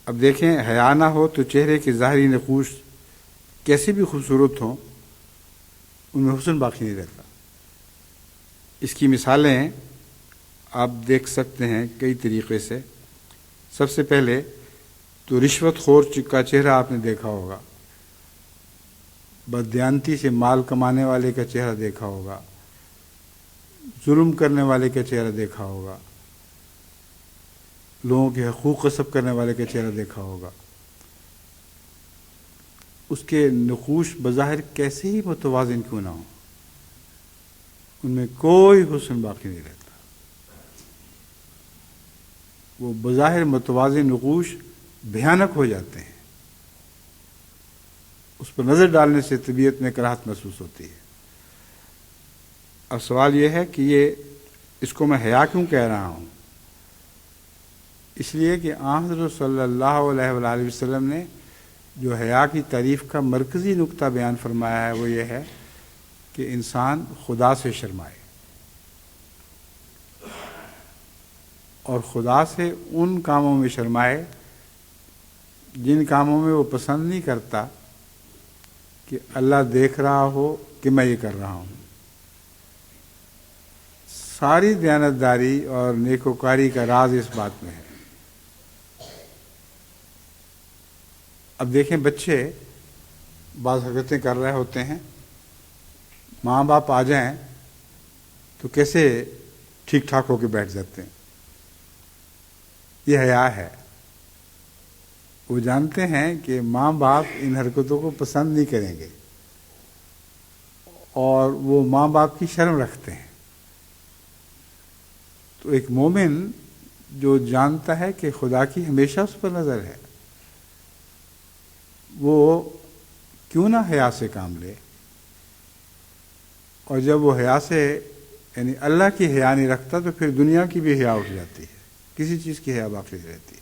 اب دیکھیں، حیا نہ ہو تو چہرے کے ظاہری نقوش کیسے بھی خوبصورت ہوں، ان میں حسن باقی نہیں رہتا۔ اس کی مثالیں آپ دیکھ سکتے ہیں کئی طریقے سے۔ سب سے پہلے تو رشوت خور کا چہرہ آپ نے دیکھا ہوگا، بددیانتی سے مال کمانے والے کا چہرہ دیکھا ہوگا، ظلم کرنے والے کا چہرہ دیکھا ہوگا، لوگوں کے حقوق غصب کرنے والے کا چہرہ دیکھا ہوگا۔ اس کے نقوش بظاہر کیسے ہی متوازن کیوں نہ ہوں، ان میں کوئی حسن باقی نہیں رہتا۔ وہ بظاہر متوازن نقوش بھیانک ہو جاتے ہیں، اس پر نظر ڈالنے سے طبیعت میں کراہت محسوس ہوتی ہے۔ اب سوال یہ ہے کہ اس کو میں حیا کیوں کہہ رہا ہوں؟ اس لیے کہ آن حضرت صلی اللہ علیہ وآلہ وسلم نے جو حیا کی تعریف کا مرکزی نقطہ بیان فرمایا ہے، وہ یہ ہے کہ انسان خدا سے شرمائے، اور خدا سے ان کاموں میں شرمائے جن کاموں میں وہ پسند نہیں کرتا کہ اللہ دیکھ رہا ہو کہ میں یہ کر رہا ہوں۔ ساری دیانتداری اور نیکوکاری کا راز اس بات میں ہے۔ اب دیکھیں، بچے بعض حرکتیں کر رہے ہوتے ہیں، ماں باپ آ جائیں تو کیسے ٹھیک ٹھاک ہو کے بیٹھ جاتے ہیں۔ یہ حیا ہے۔ وہ جانتے ہیں کہ ماں باپ ان حرکتوں کو پسند نہیں کریں گے، اور وہ ماں باپ کی شرم رکھتے ہیں۔ تو ایک مومن جو جانتا ہے کہ خدا کی ہمیشہ اس پر نظر ہے، وہ کیوں نہ حیا سے کام لے، اور جب وہ حیا سے، یعنی اللہ کی حیا نہیں رکھتا، تو پھر دنیا کی بھی حیا اٹھ جاتی ہے، کسی چیز کی حیا باقی نہیں رہتی۔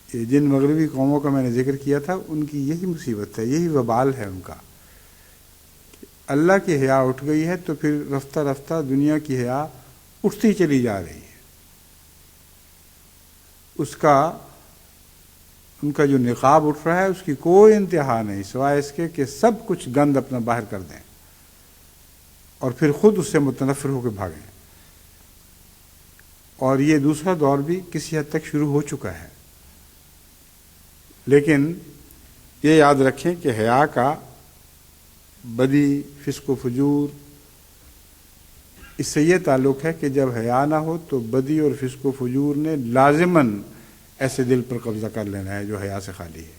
یہ جن مغربی قوموں کا میں نے ذکر کیا تھا، ان کی یہی مصیبت ہے، یہی وبال ہے ان کا۔ اللہ کی حیا اٹھ گئی ہے تو پھر رفتہ رفتہ دنیا کی حیا اٹھتی چلی جا رہی ہے۔ ان کا جو نقاب اٹھ رہا ہے اس کی کوئی انتہا نہیں سوائے اس کے کہ سب کچھ گند اپنا باہر کر دیں اور پھر خود اس سے متنفر ہو کے بھاگیں. اور یہ دوسرا دور بھی کسی حد تک شروع ہو چکا ہے. لیکن یہ یاد رکھیں کہ حیا کا بدی، فسق و فجور، اس سے یہ تعلق ہے کہ جب حیا نہ ہو تو بدی اور فسق و فجور نے لازماً ایسے دل پر قبضہ کر لینا ہے جو حیا سے خالی ہے.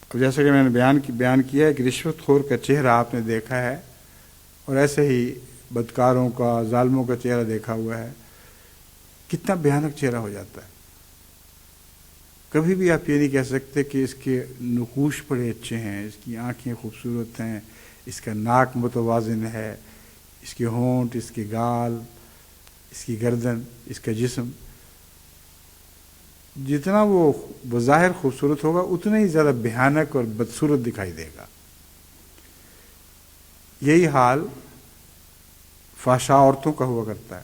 اب جیسا کہ میں نے بیان کیا ہے کہ رشوت خور کا چہرہ آپ نے دیکھا ہے اور ایسے ہی بدکاروں کا، ظالموں کا چہرہ دیکھا ہوا ہے. کتنا بھیانک چہرہ ہو جاتا ہے. کبھی بھی آپ یہ نہیں کہہ سکتے کہ اس کے نقوش بڑے اچھے ہیں، اس کی آنکھیں خوبصورت ہیں، اس کا ناک متوازن ہے، اس کے ہونٹ، اس کے گال، اس کی گردن، اس کا جسم. جتنا وہ بظاہر خوبصورت ہوگا اتنا ہی زیادہ بھیانک اور بدصورت دکھائی دے گا. یہی حال فحشاء عورتوں کا ہوا کرتا ہے.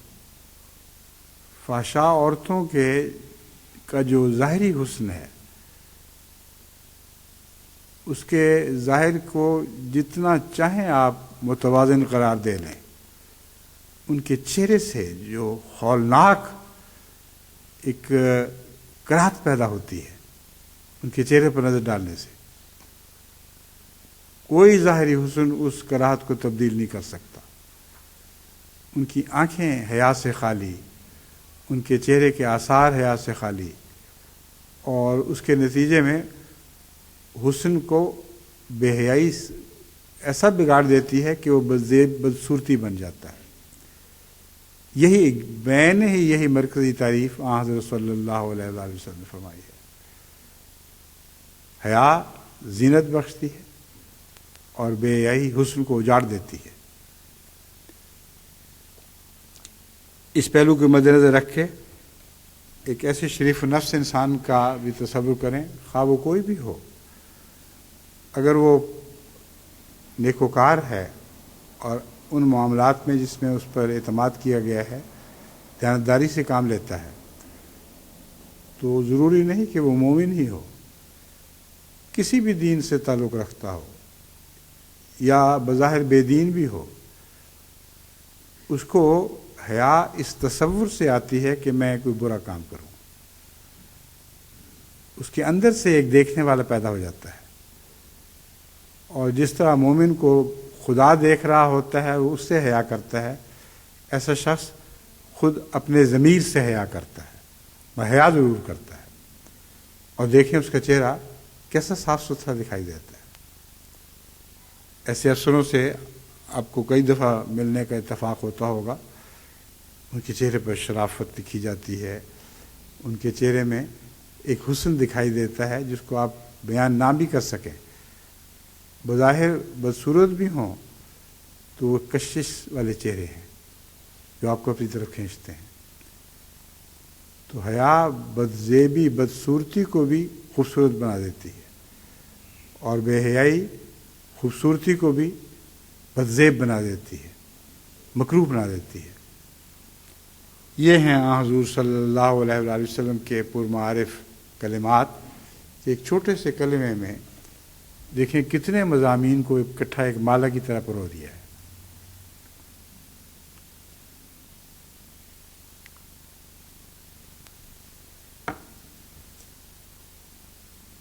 فحشاء عورتوں کا جو ظاہری حسن ہے اس کے ظاہر کو جتنا چاہیں آپ متوازن قرار دے لیں، ان کے چہرے سے جو ہولناک ایک کراہت پیدا ہوتی ہے ان کے چہرے پر نظر ڈالنے سے، کوئی ظاہری حسن اس کراہت کو تبدیل نہیں کر سکتا. ان کی آنکھیں حیا سے خالی، ان کے چہرے کے آثار حیا سے خالی، اور اس کے نتیجے میں حسن کو بے حیائی ایسا بگاڑ دیتی ہے کہ وہ بدزیب بدصورتی بن جاتا ہے. یہی مرکزی تعریف حضرت صلی اللہ علیہ وآلہ وسلم نے فرمائی ہے. حیا زینت بخشتی ہے اور بے حیائی حسن کو اجاڑ دیتی ہے. اس پہلو کو مد نظر رکھ کے ایک ایسے شریف نفس انسان کا بھی تصور کریں، خواہ وہ کوئی بھی ہو. اگر وہ نیکوکار ہے اور ان معاملات میں جس میں اس پر اعتماد کیا گیا ہے دیانتداری سے کام لیتا ہے، تو ضروری نہیں کہ وہ مومن ہی ہو. کسی بھی دین سے تعلق رکھتا ہو یا بظاہر بے دین بھی ہو، اس کو حیا اس تصور سے آتی ہے کہ میں کوئی برا کام کروں. اس کے اندر سے ایک دیکھنے والا پیدا ہو جاتا ہے، اور جس طرح مومن کو خدا دیکھ رہا ہوتا ہے وہ اس سے حیا کرتا ہے، ایسا شخص خود اپنے ضمیر سے حیا کرتا ہے. وہ حیا ضرور کرتا ہے، اور دیکھیں اس کا چہرہ کیسا صاف ستھرا دکھائی دیتا ہے. ایسے افسروں سے آپ کو کئی دفعہ ملنے کا اتفاق ہوتا ہوگا. ان کے چہرے پر شرافت دکھی جاتی ہے، ان کے چہرے میں ایک حسن دکھائی دیتا ہے جس کو آپ بیان نہ بھی کر سکیں. بظاہر بدصورت بھی ہوں تو وہ کشش والے چہرے ہیں جو آپ کو اپنی طرف کھینچتے ہیں. تو حیا بدزیبی، بدصورتی کو بھی خوبصورت بنا دیتی ہے، اور بے حیائی خوبصورتی کو بھی بدزیب بنا دیتی ہے، مکروہ بنا دیتی ہے. یہ ہیں حضور صلی اللہ علیہ وآلہ وسلم کے پرمعارف کلمات. ایک چھوٹے سے کلمے میں دیکھیں کتنے مضامین کو اکٹھا ایک مالا کی طرح پرو دیا ہے.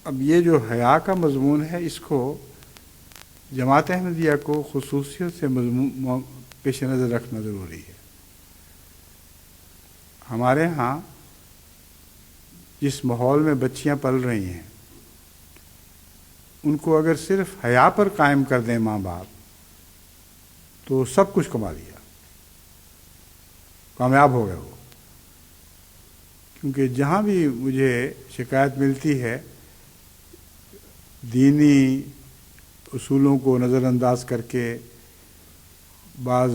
اب یہ جو حیا کا مضمون ہے، اس کو جماعت احمدیہ کو خصوصیت سے پیش نظر رکھنا ضروری ہے. ہمارے ہاں جس ماحول میں بچیاں پل رہی ہیں، ان کو اگر صرف حیا پر قائم کر دیں ماں باپ تو سب کچھ کما لیا، کامیاب ہو گئے وہ. کیونکہ جہاں بھی مجھے شکایت ملتی ہے دینی اصولوں کو نظر انداز کر کے بعض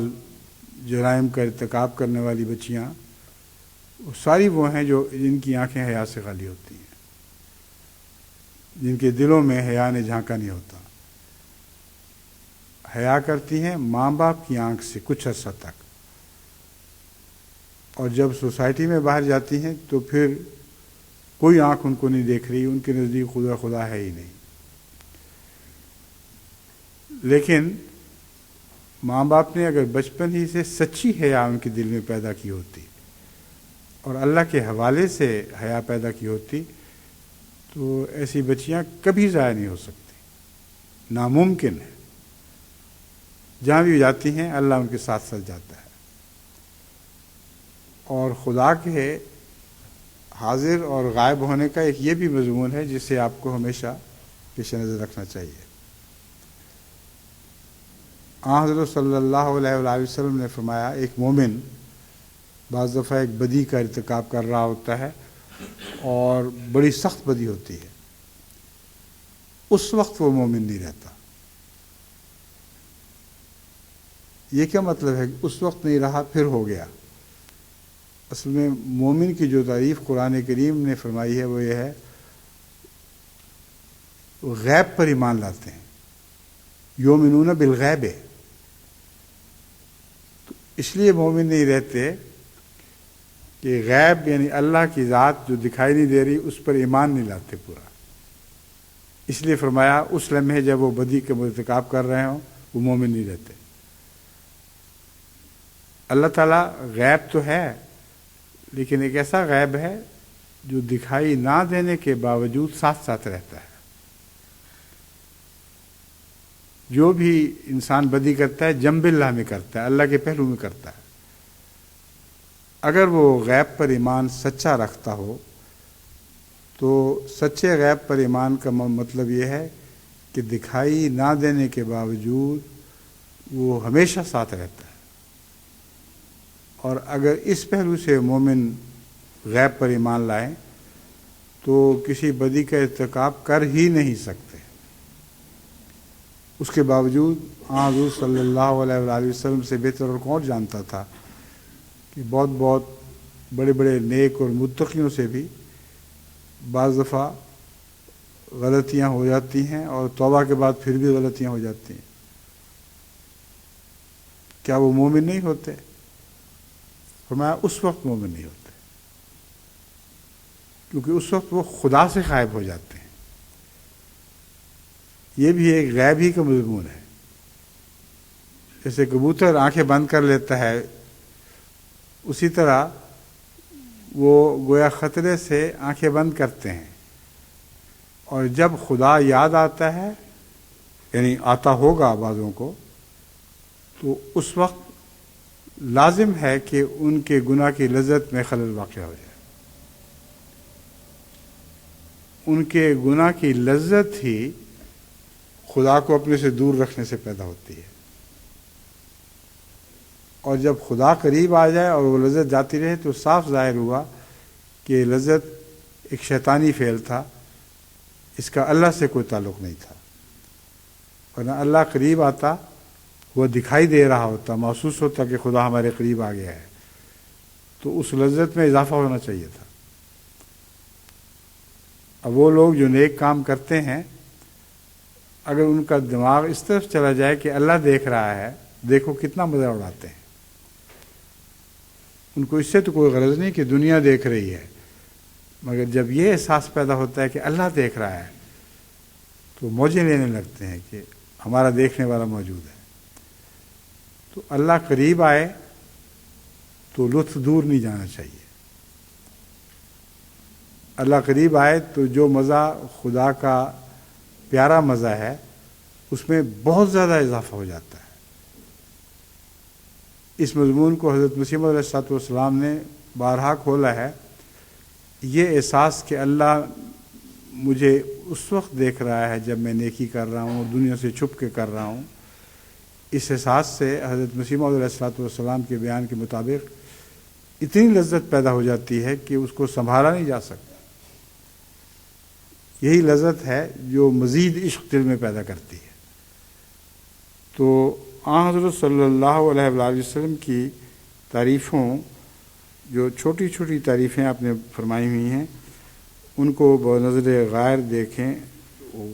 جرائم کا ارتکاب کرنے والی بچیاں، وہ ساری وہ ہیں جن کی آنکھیں حیا سے خالی ہوتی ہیں، جن کے دلوں میں حیا نے جھانکا نہیں ہوتا. حیا کرتی ہیں ماں باپ کی آنکھ سے کچھ عرصہ تک، اور جب سوسائٹی میں باہر جاتی ہیں تو پھر کوئی آنکھ ان کو نہیں دیکھ رہی، ان کے نزدیک خدا ہے ہی نہیں۔ لیکن ماں باپ نے اگر بچپن ہی سے سچی حیا ان کے دل میں پیدا کی ہوتی اور اللہ کے حوالے سے حیا پیدا کی ہوتی تو ایسی بچیاں کبھی ضائع نہیں ہو سکتی، ناممکن ہے۔ جہاں بھی جاتی ہیں اللہ ان کے ساتھ ساتھ جاتا ہے، اور خدا کے حاضر اور غائب ہونے کا ایک یہ بھی مضمون ہے جسے آپ کو ہمیشہ پیش نظر رکھنا چاہیے۔ حضرت صلی اللہ علیہ وآلہ وسلم نے فرمایا، ایک مومن بعض دفعہ ایک بدی کا ارتکاب کر رہا ہوتا ہے اور بڑی سخت بدی ہوتی ہے، اس وقت وہ مومن نہیں رہتا۔ یہ کیا مطلب ہے کہ اس وقت نہیں رہا پھر ہو گیا؟ اصل میں مومن کی جو تعریف قرآن کریم نے فرمائی ہے وہ یہ ہے، وہ غیب پر ایمان لاتے ہیں، یؤمنون بالغیب۔ تو اس لیے مومن نہیں رہتے کہ غیب یعنی اللہ کی ذات جو دکھائی نہیں دے رہی اس پر ایمان نہیں لاتے پورا۔ اس لیے فرمایا اس لمحے جب وہ بدی کا ارتکاب کر رہے ہوں وہ مومن نہیں رہتے۔ اللہ تعالیٰ غیب تو ہے، لیکن ایک ایسا غیب ہے جو دکھائی نہ دینے کے باوجود ساتھ ساتھ رہتا ہے۔ جو بھی انسان بدی کرتا ہے جنب اللہ میں کرتا ہے، اللہ کے پہلو میں کرتا ہے۔ اگر وہ غیب پر ایمان سچا رکھتا ہو تو سچے غیب پر ایمان کا مطلب یہ ہے کہ دکھائی نہ دینے کے باوجود وہ ہمیشہ ساتھ رہتا ہے۔ اور اگر اس پہلو سے مومن غیب پر ایمان لائیں تو کسی بدی کا ارتکاب کر ہی نہیں سکتے۔ اس کے باوجود حضور صلی اللہ علیہ وآلہ وسلم سے بہتر اور کون جانتا تھا کہ بہت بہت بڑے بڑے نیک اور متقیوں سے بھی بعض دفعہ غلطیاں ہو جاتی ہیں اور توبہ کے بعد پھر بھی غلطیاں ہو جاتی ہیں۔ کیا وہ مومن نہیں ہوتے؟ فرمایا اس وقت مومن نہیں ہوتے، کیونکہ اس وقت وہ خدا سے غائب ہو جاتے ہیں۔ یہ بھی ایک غیب ہی کا مضمون ہے۔ جیسے کبوتر آنکھیں بند کر لیتا ہے، اسی طرح وہ گویا خطرے سے آنکھیں بند کرتے ہیں، اور جب خدا یاد آتا ہے، یعنی آتا ہوگا بعضوں کو، تو اس وقت لازم ہے کہ ان کے گناہ کی لذت میں خلل واقع ہو جائے۔ ان کے گناہ کی لذت ہی خدا کو اپنے سے دور رکھنے سے پیدا ہوتی ہے، اور جب خدا قریب آ جائے اور وہ لذت جاتی رہے تو صاف ظاہر ہوا کہ یہ لذت ایک شیطانی فعل تھا، اس کا اللہ سے کوئی تعلق نہیں تھا۔ ورنہ اللہ قریب آتا، وہ دکھائی دے رہا ہوتا، محسوس ہوتا کہ خدا ہمارے قریب آ گیا ہے، تو اس لذت میں اضافہ ہونا چاہیے تھا۔ اب وہ لوگ جو نیک کام کرتے ہیں، اگر ان کا دماغ اس طرف چلا جائے کہ اللہ دیکھ رہا ہے، دیکھو کتنا مزہ اڑاتے ہیں۔ ان کو اس سے تو کوئی غرض نہیں کہ دنیا دیکھ رہی ہے، مگر جب یہ احساس پیدا ہوتا ہے کہ اللہ دیکھ رہا ہے تو موجیں لینے لگتے ہیں کہ ہمارا دیکھنے والا موجود ہے۔ تو اللہ قریب آئے تو لطف دور نہیں جانا چاہیے۔ اللہ قریب آئے تو جو مزہ خدا کا پیارا مزہ ہے اس میں بہت زیادہ اضافہ ہو جاتا ہے۔ اس مضمون کو حضرت مسیح موعود علیہ الصلوۃ والسلام نے بارہا کھولا ہے۔ یہ احساس کہ اللہ مجھے اس وقت دیکھ رہا ہے جب میں نیکی کر رہا ہوں اور دنیا سے چھپ کے کر رہا ہوں، اس احساس سے حضرت مسیح موعود علیہ الصلوۃ والسلام کے بیان کے مطابق اتنی لذت پیدا ہو جاتی ہے کہ اس کو سنبھالا نہیں جا سکتا۔ یہی لذت ہے جو مزید عشق دل میں پیدا کرتی ہے۔ تو حضرت صلی اللہ علیہ وآلہ وسلم کی تعریفوں، جو چھوٹی چھوٹی تعریفیں آپ نے فرمائی ہوئی ہیں، ان کو بنظر غائر دیکھیں،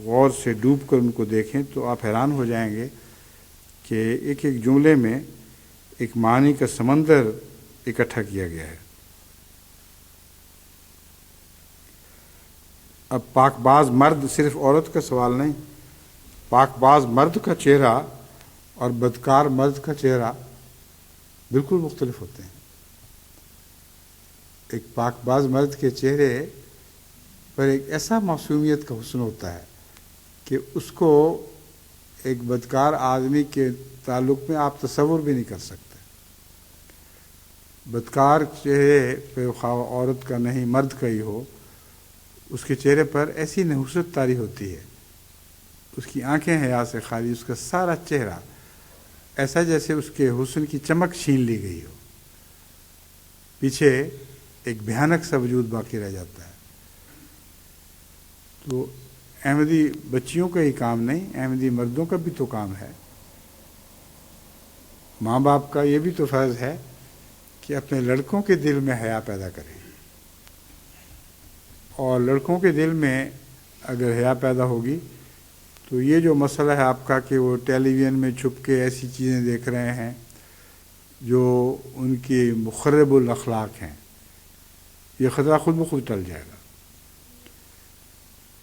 غور سے ڈوب کر ان کو دیکھیں تو آپ حیران ہو جائیں گے کہ ایک ایک جملے میں ایک معنی کا سمندر اکٹھا کیا گیا ہے۔ اب پاک باز مرد صرف عورت کا سوال نہیں، پاک باز مرد کا چہرہ اور بدکار مرد کا چہرہ بالکل مختلف ہوتے ہیں۔ ایک پاک باز مرد کے چہرے پر ایک ایسا معصومیت کا حسن ہوتا ہے کہ اس کو ایک بدکار آدمی کے تعلق میں آپ تصور بھی نہیں کر سکتے۔ بدکار چہرے پہ خواہ عورت کا نہیں مرد کا ہی ہو، اس کے چہرے پر ایسی نحوست طاری ہوتی ہے، اس کی آنکھیں حیا سے خالی، اس کا سارا چہرہ ایسا جیسے اس کے حسن کی چمک چھین لی گئی ہو، پیچھے ایک بھیانک سا وجود باقی رہ جاتا ہے۔ تو احمدی بچیوں کا ہی کام نہیں، احمدی مردوں کا بھی تو کام ہے، ماں باپ کا یہ بھی تو فرض ہے کہ اپنے لڑکوں کے دل میں حیا پیدا کریں، اور لڑکوں کے دل میں اگر حیا پیدا ہوگی تو یہ جو مسئلہ ہے آپ کا کہ وہ ٹیلی ویژن میں چھپ کے ایسی چیزیں دیکھ رہے ہیں جو ان کی مخرب الاخلاق ہیں، یہ خطرہ خود بخود ٹل جائے گا۔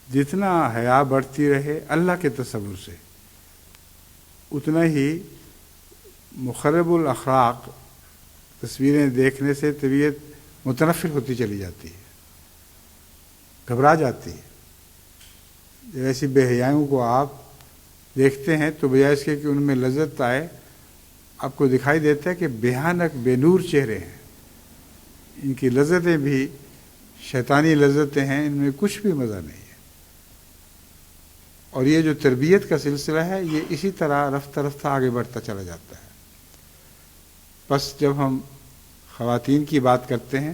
جتنا حیا بڑھتی رہے اللہ کے تصور سے، اتنا ہی مخرب الاخلاق تصویریں دیکھنے سے طبیعت متنفر ہوتی چلی جاتی ہے، گھبرا جاتی ہے۔ جب ایسی بے حیائیوں کو آپ دیکھتے ہیں تو بجائے اس کے کہ ان میں لذت آئے، آپ کو دکھائی دیتا ہے کہ بھیانک بے نور چہرے ہیں، ان کی لذتیں بھی شیطانی لذتیں ہیں، ان میں کچھ بھی مزہ نہیں ہے۔ اور یہ جو تربیت کا سلسلہ ہے یہ اسی طرح رفتہ رفتہ آگے بڑھتا چلا جاتا ہے۔ بس جب ہم خواتین کی بات کرتے ہیں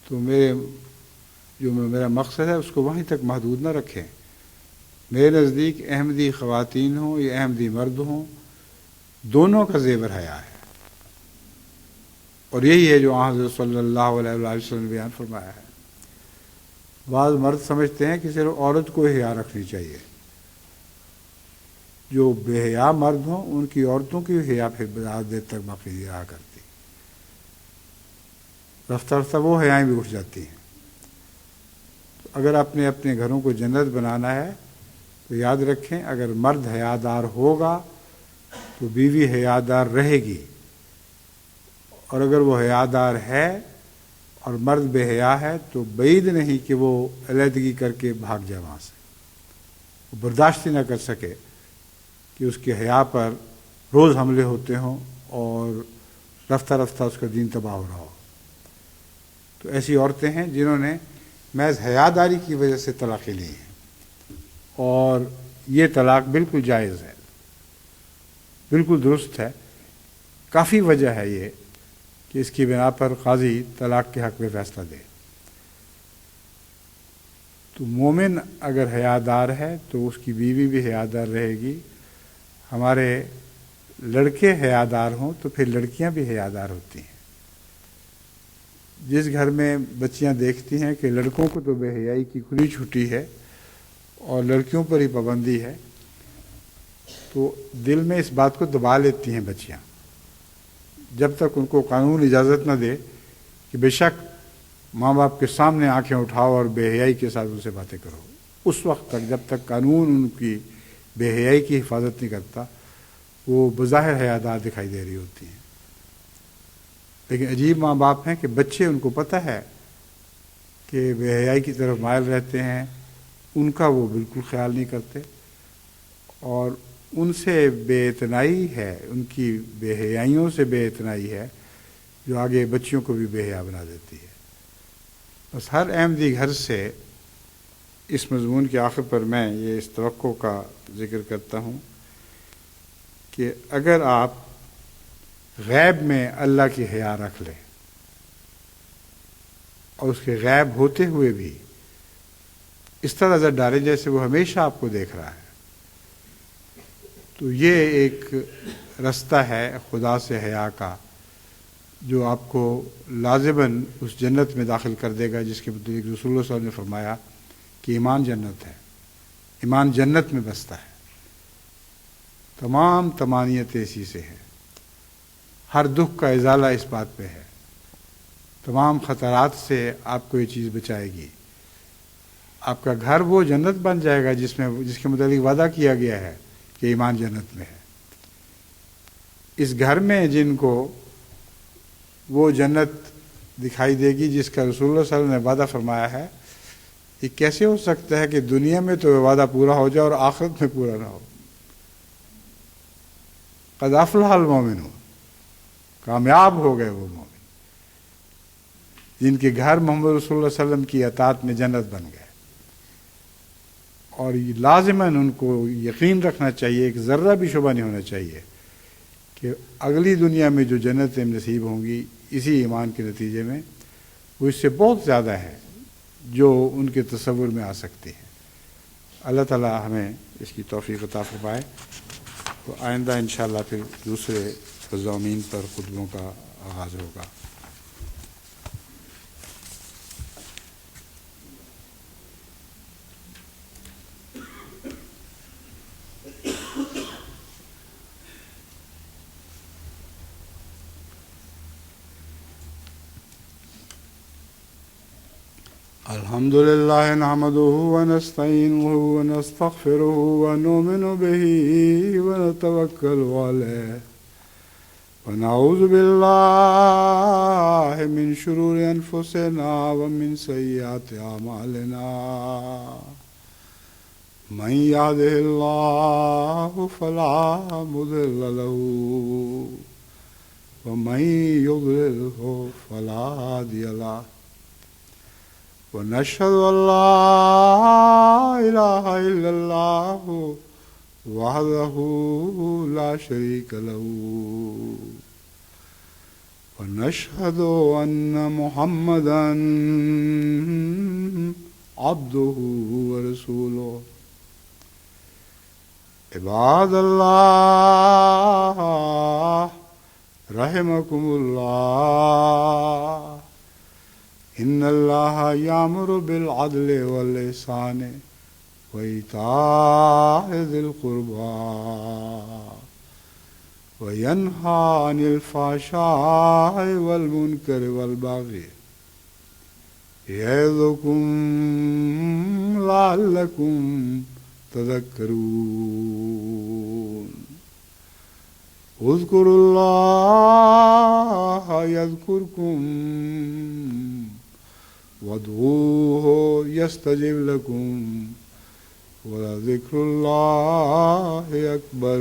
تو میرا مقصد ہے اس کو وہیں تک محدود نہ رکھیں۔ میرے نزدیک احمدی خواتین ہوں یا احمدی مرد ہوں، دونوں کا زیور حیا ہے، اور یہی ہے جو حضرت صلی اللہ علیہ وسلم نے بیان فرمایا ہے۔ بعض مرد سمجھتے ہیں کہ صرف عورت کو حیا رکھنی چاہیے، جو بے حیا مرد ہوں ان کی عورتوں کی حیا پھر بہت دیر تک باقی رہا کرتی، رفتہ رفتہ وہ حیائیں بھی اٹھ جاتی ہیں۔ تو اگر آپ نے اپنے گھروں کو جنت بنانا ہے تو یاد رکھیں، اگر مرد حیادار ہوگا تو بیوی حیادار رہے گی، اور اگر وہ حیادار ہے اور مرد بے حیا ہے تو بعید نہیں کہ وہ علیحدگی کر کے بھاگ جائے وہاں سے، وہ برداشت ہی نہ کر سکے کہ اس کے حیا پر روز حملے ہوتے ہوں اور رفتہ رفتہ اس کا دین تباہ ہو رہا ہو۔ تو ایسی عورتیں ہیں جنہوں نے محض حیاداری کی وجہ سے طلاقیں لی ہیں، اور یہ طلاق بالکل جائز ہے، بالکل درست ہے۔ کافی وجہ ہے یہ کہ اس کی بنا پر قاضی طلاق کے حق میں فیصلہ دے۔ تو مومن اگر حیادار ہے تو اس کی بیوی بھی حیادار رہے گی۔ ہمارے لڑکے حیادار ہوں تو پھر لڑکیاں بھی حیادار ہوتی ہیں۔ جس گھر میں بچیاں دیکھتی ہیں کہ لڑکوں کو تو بے حیائی کی کھلی چھٹی ہے اور لڑکیوں پر ہی پابندی ہے، تو دل میں اس بات کو دبا لیتی ہیں بچیاں، جب تک ان کو قانون اجازت نہ دے کہ بے شک ماں باپ کے سامنے آنکھیں اٹھاؤ اور بے حیائی کے ساتھ ان سے باتیں کرو۔ اس وقت تک جب تک قانون ان کی بے حیائی کی حفاظت نہیں کرتا، وہ بظاہر حیادار دکھائی دے رہی ہوتی ہیں، لیکن عجیب ماں باپ ہیں کہ بچے ان کو پتہ ہے کہ بے حیائی کی طرف مائل رہتے ہیں، ان کا وہ بالکل خیال نہیں کرتے، اور ان سے بے اعتنائی ہے، ان کی بے حیائیوں سے بے اعتنائی ہے جو آگے بچیوں کو بھی بے حیا بنا دیتی ہے۔ بس ہر احمدی گھر سے اس مضمون کے آخر پر میں یہ اس توقع کا ذکر کرتا ہوں کہ اگر آپ غیب میں اللہ کی حیا رکھ لیں اور اس کے غیب ہوتے ہوئے بھی اس طرح نظر ڈالیں جیسے وہ ہمیشہ آپ کو دیکھ رہا ہے، تو یہ ایک رستہ ہے خدا سے حیا کا جو آپ کو لازماً اس جنت میں داخل کر دے گا جس کے متعلق رسول اللہ صلی اللہ علیہ وسلم نے فرمایا کہ ایمان جنت ہے، ایمان جنت میں بستا ہے۔ تمام تمانیت اسی سے ہے، ہر دکھ کا ازالہ اس بات پہ ہے تمام خطرات سے آپ کو یہ چیز بچائے گی. آپ کا گھر وہ جنت بن جائے گا جس کے متعلق وعدہ کیا گیا ہے کہ ایمان جنت میں ہے. اس گھر میں جن کو وہ جنت دکھائی دے گی جس کا رسول اللہ صلی اللہ علیہ وسلم نے وعدہ فرمایا ہے، یہ کیسے ہو سکتا ہے کہ دنیا میں تو وعدہ پورا ہو جائے اور آخرت میں پورا نہ ہو؟ قد افلح المومنون، کامیاب ہو گئے وہ مومن جن کے گھر محمد رسول اللہ صلی اللہ علیہ وسلم کی اطاعت میں جنت بن گئے. اور یہ لازماً ان کو یقین رکھنا چاہیے، ایک ذرہ بھی شبہ نہیں ہونا چاہیے کہ اگلی دنیا میں جو جنتیں نصیب ہوں گی اسی ایمان کے نتیجے میں، وہ اس سے بہت زیادہ ہے جو ان کے تصور میں آ سکتی ہے. اللہ تعالی ہمیں اس کی توفیق عطا فرمائے. تو آئندہ انشاءاللہ پھر دوسرے مضامین پر خطبوں کا آغاز ہوگا. الحمد لله نحمده ونستعينه ونستغفره ونؤمن به ونتوكل عليه ونعوذ بالله من شرور أنفسنا ومن سيئات أعمالنا. من يهده الله فلا مضل له ومن يضلله فلا هادي له. ونشهد أن لا إله إلا الله وحده لا شريك له ونشهد أن محمدا عبده ورسوله. عباد الله رحمكم الله، إن الله يأمر بالعدل والإحسان وإيتاء ذي القربى وينهى عن الفحشاء والمنكر والبغي يعظكم لعلكم تذكرون. اذكروا الله يذكركم وادعوه يستجب لكم ولذكر الله أكبر.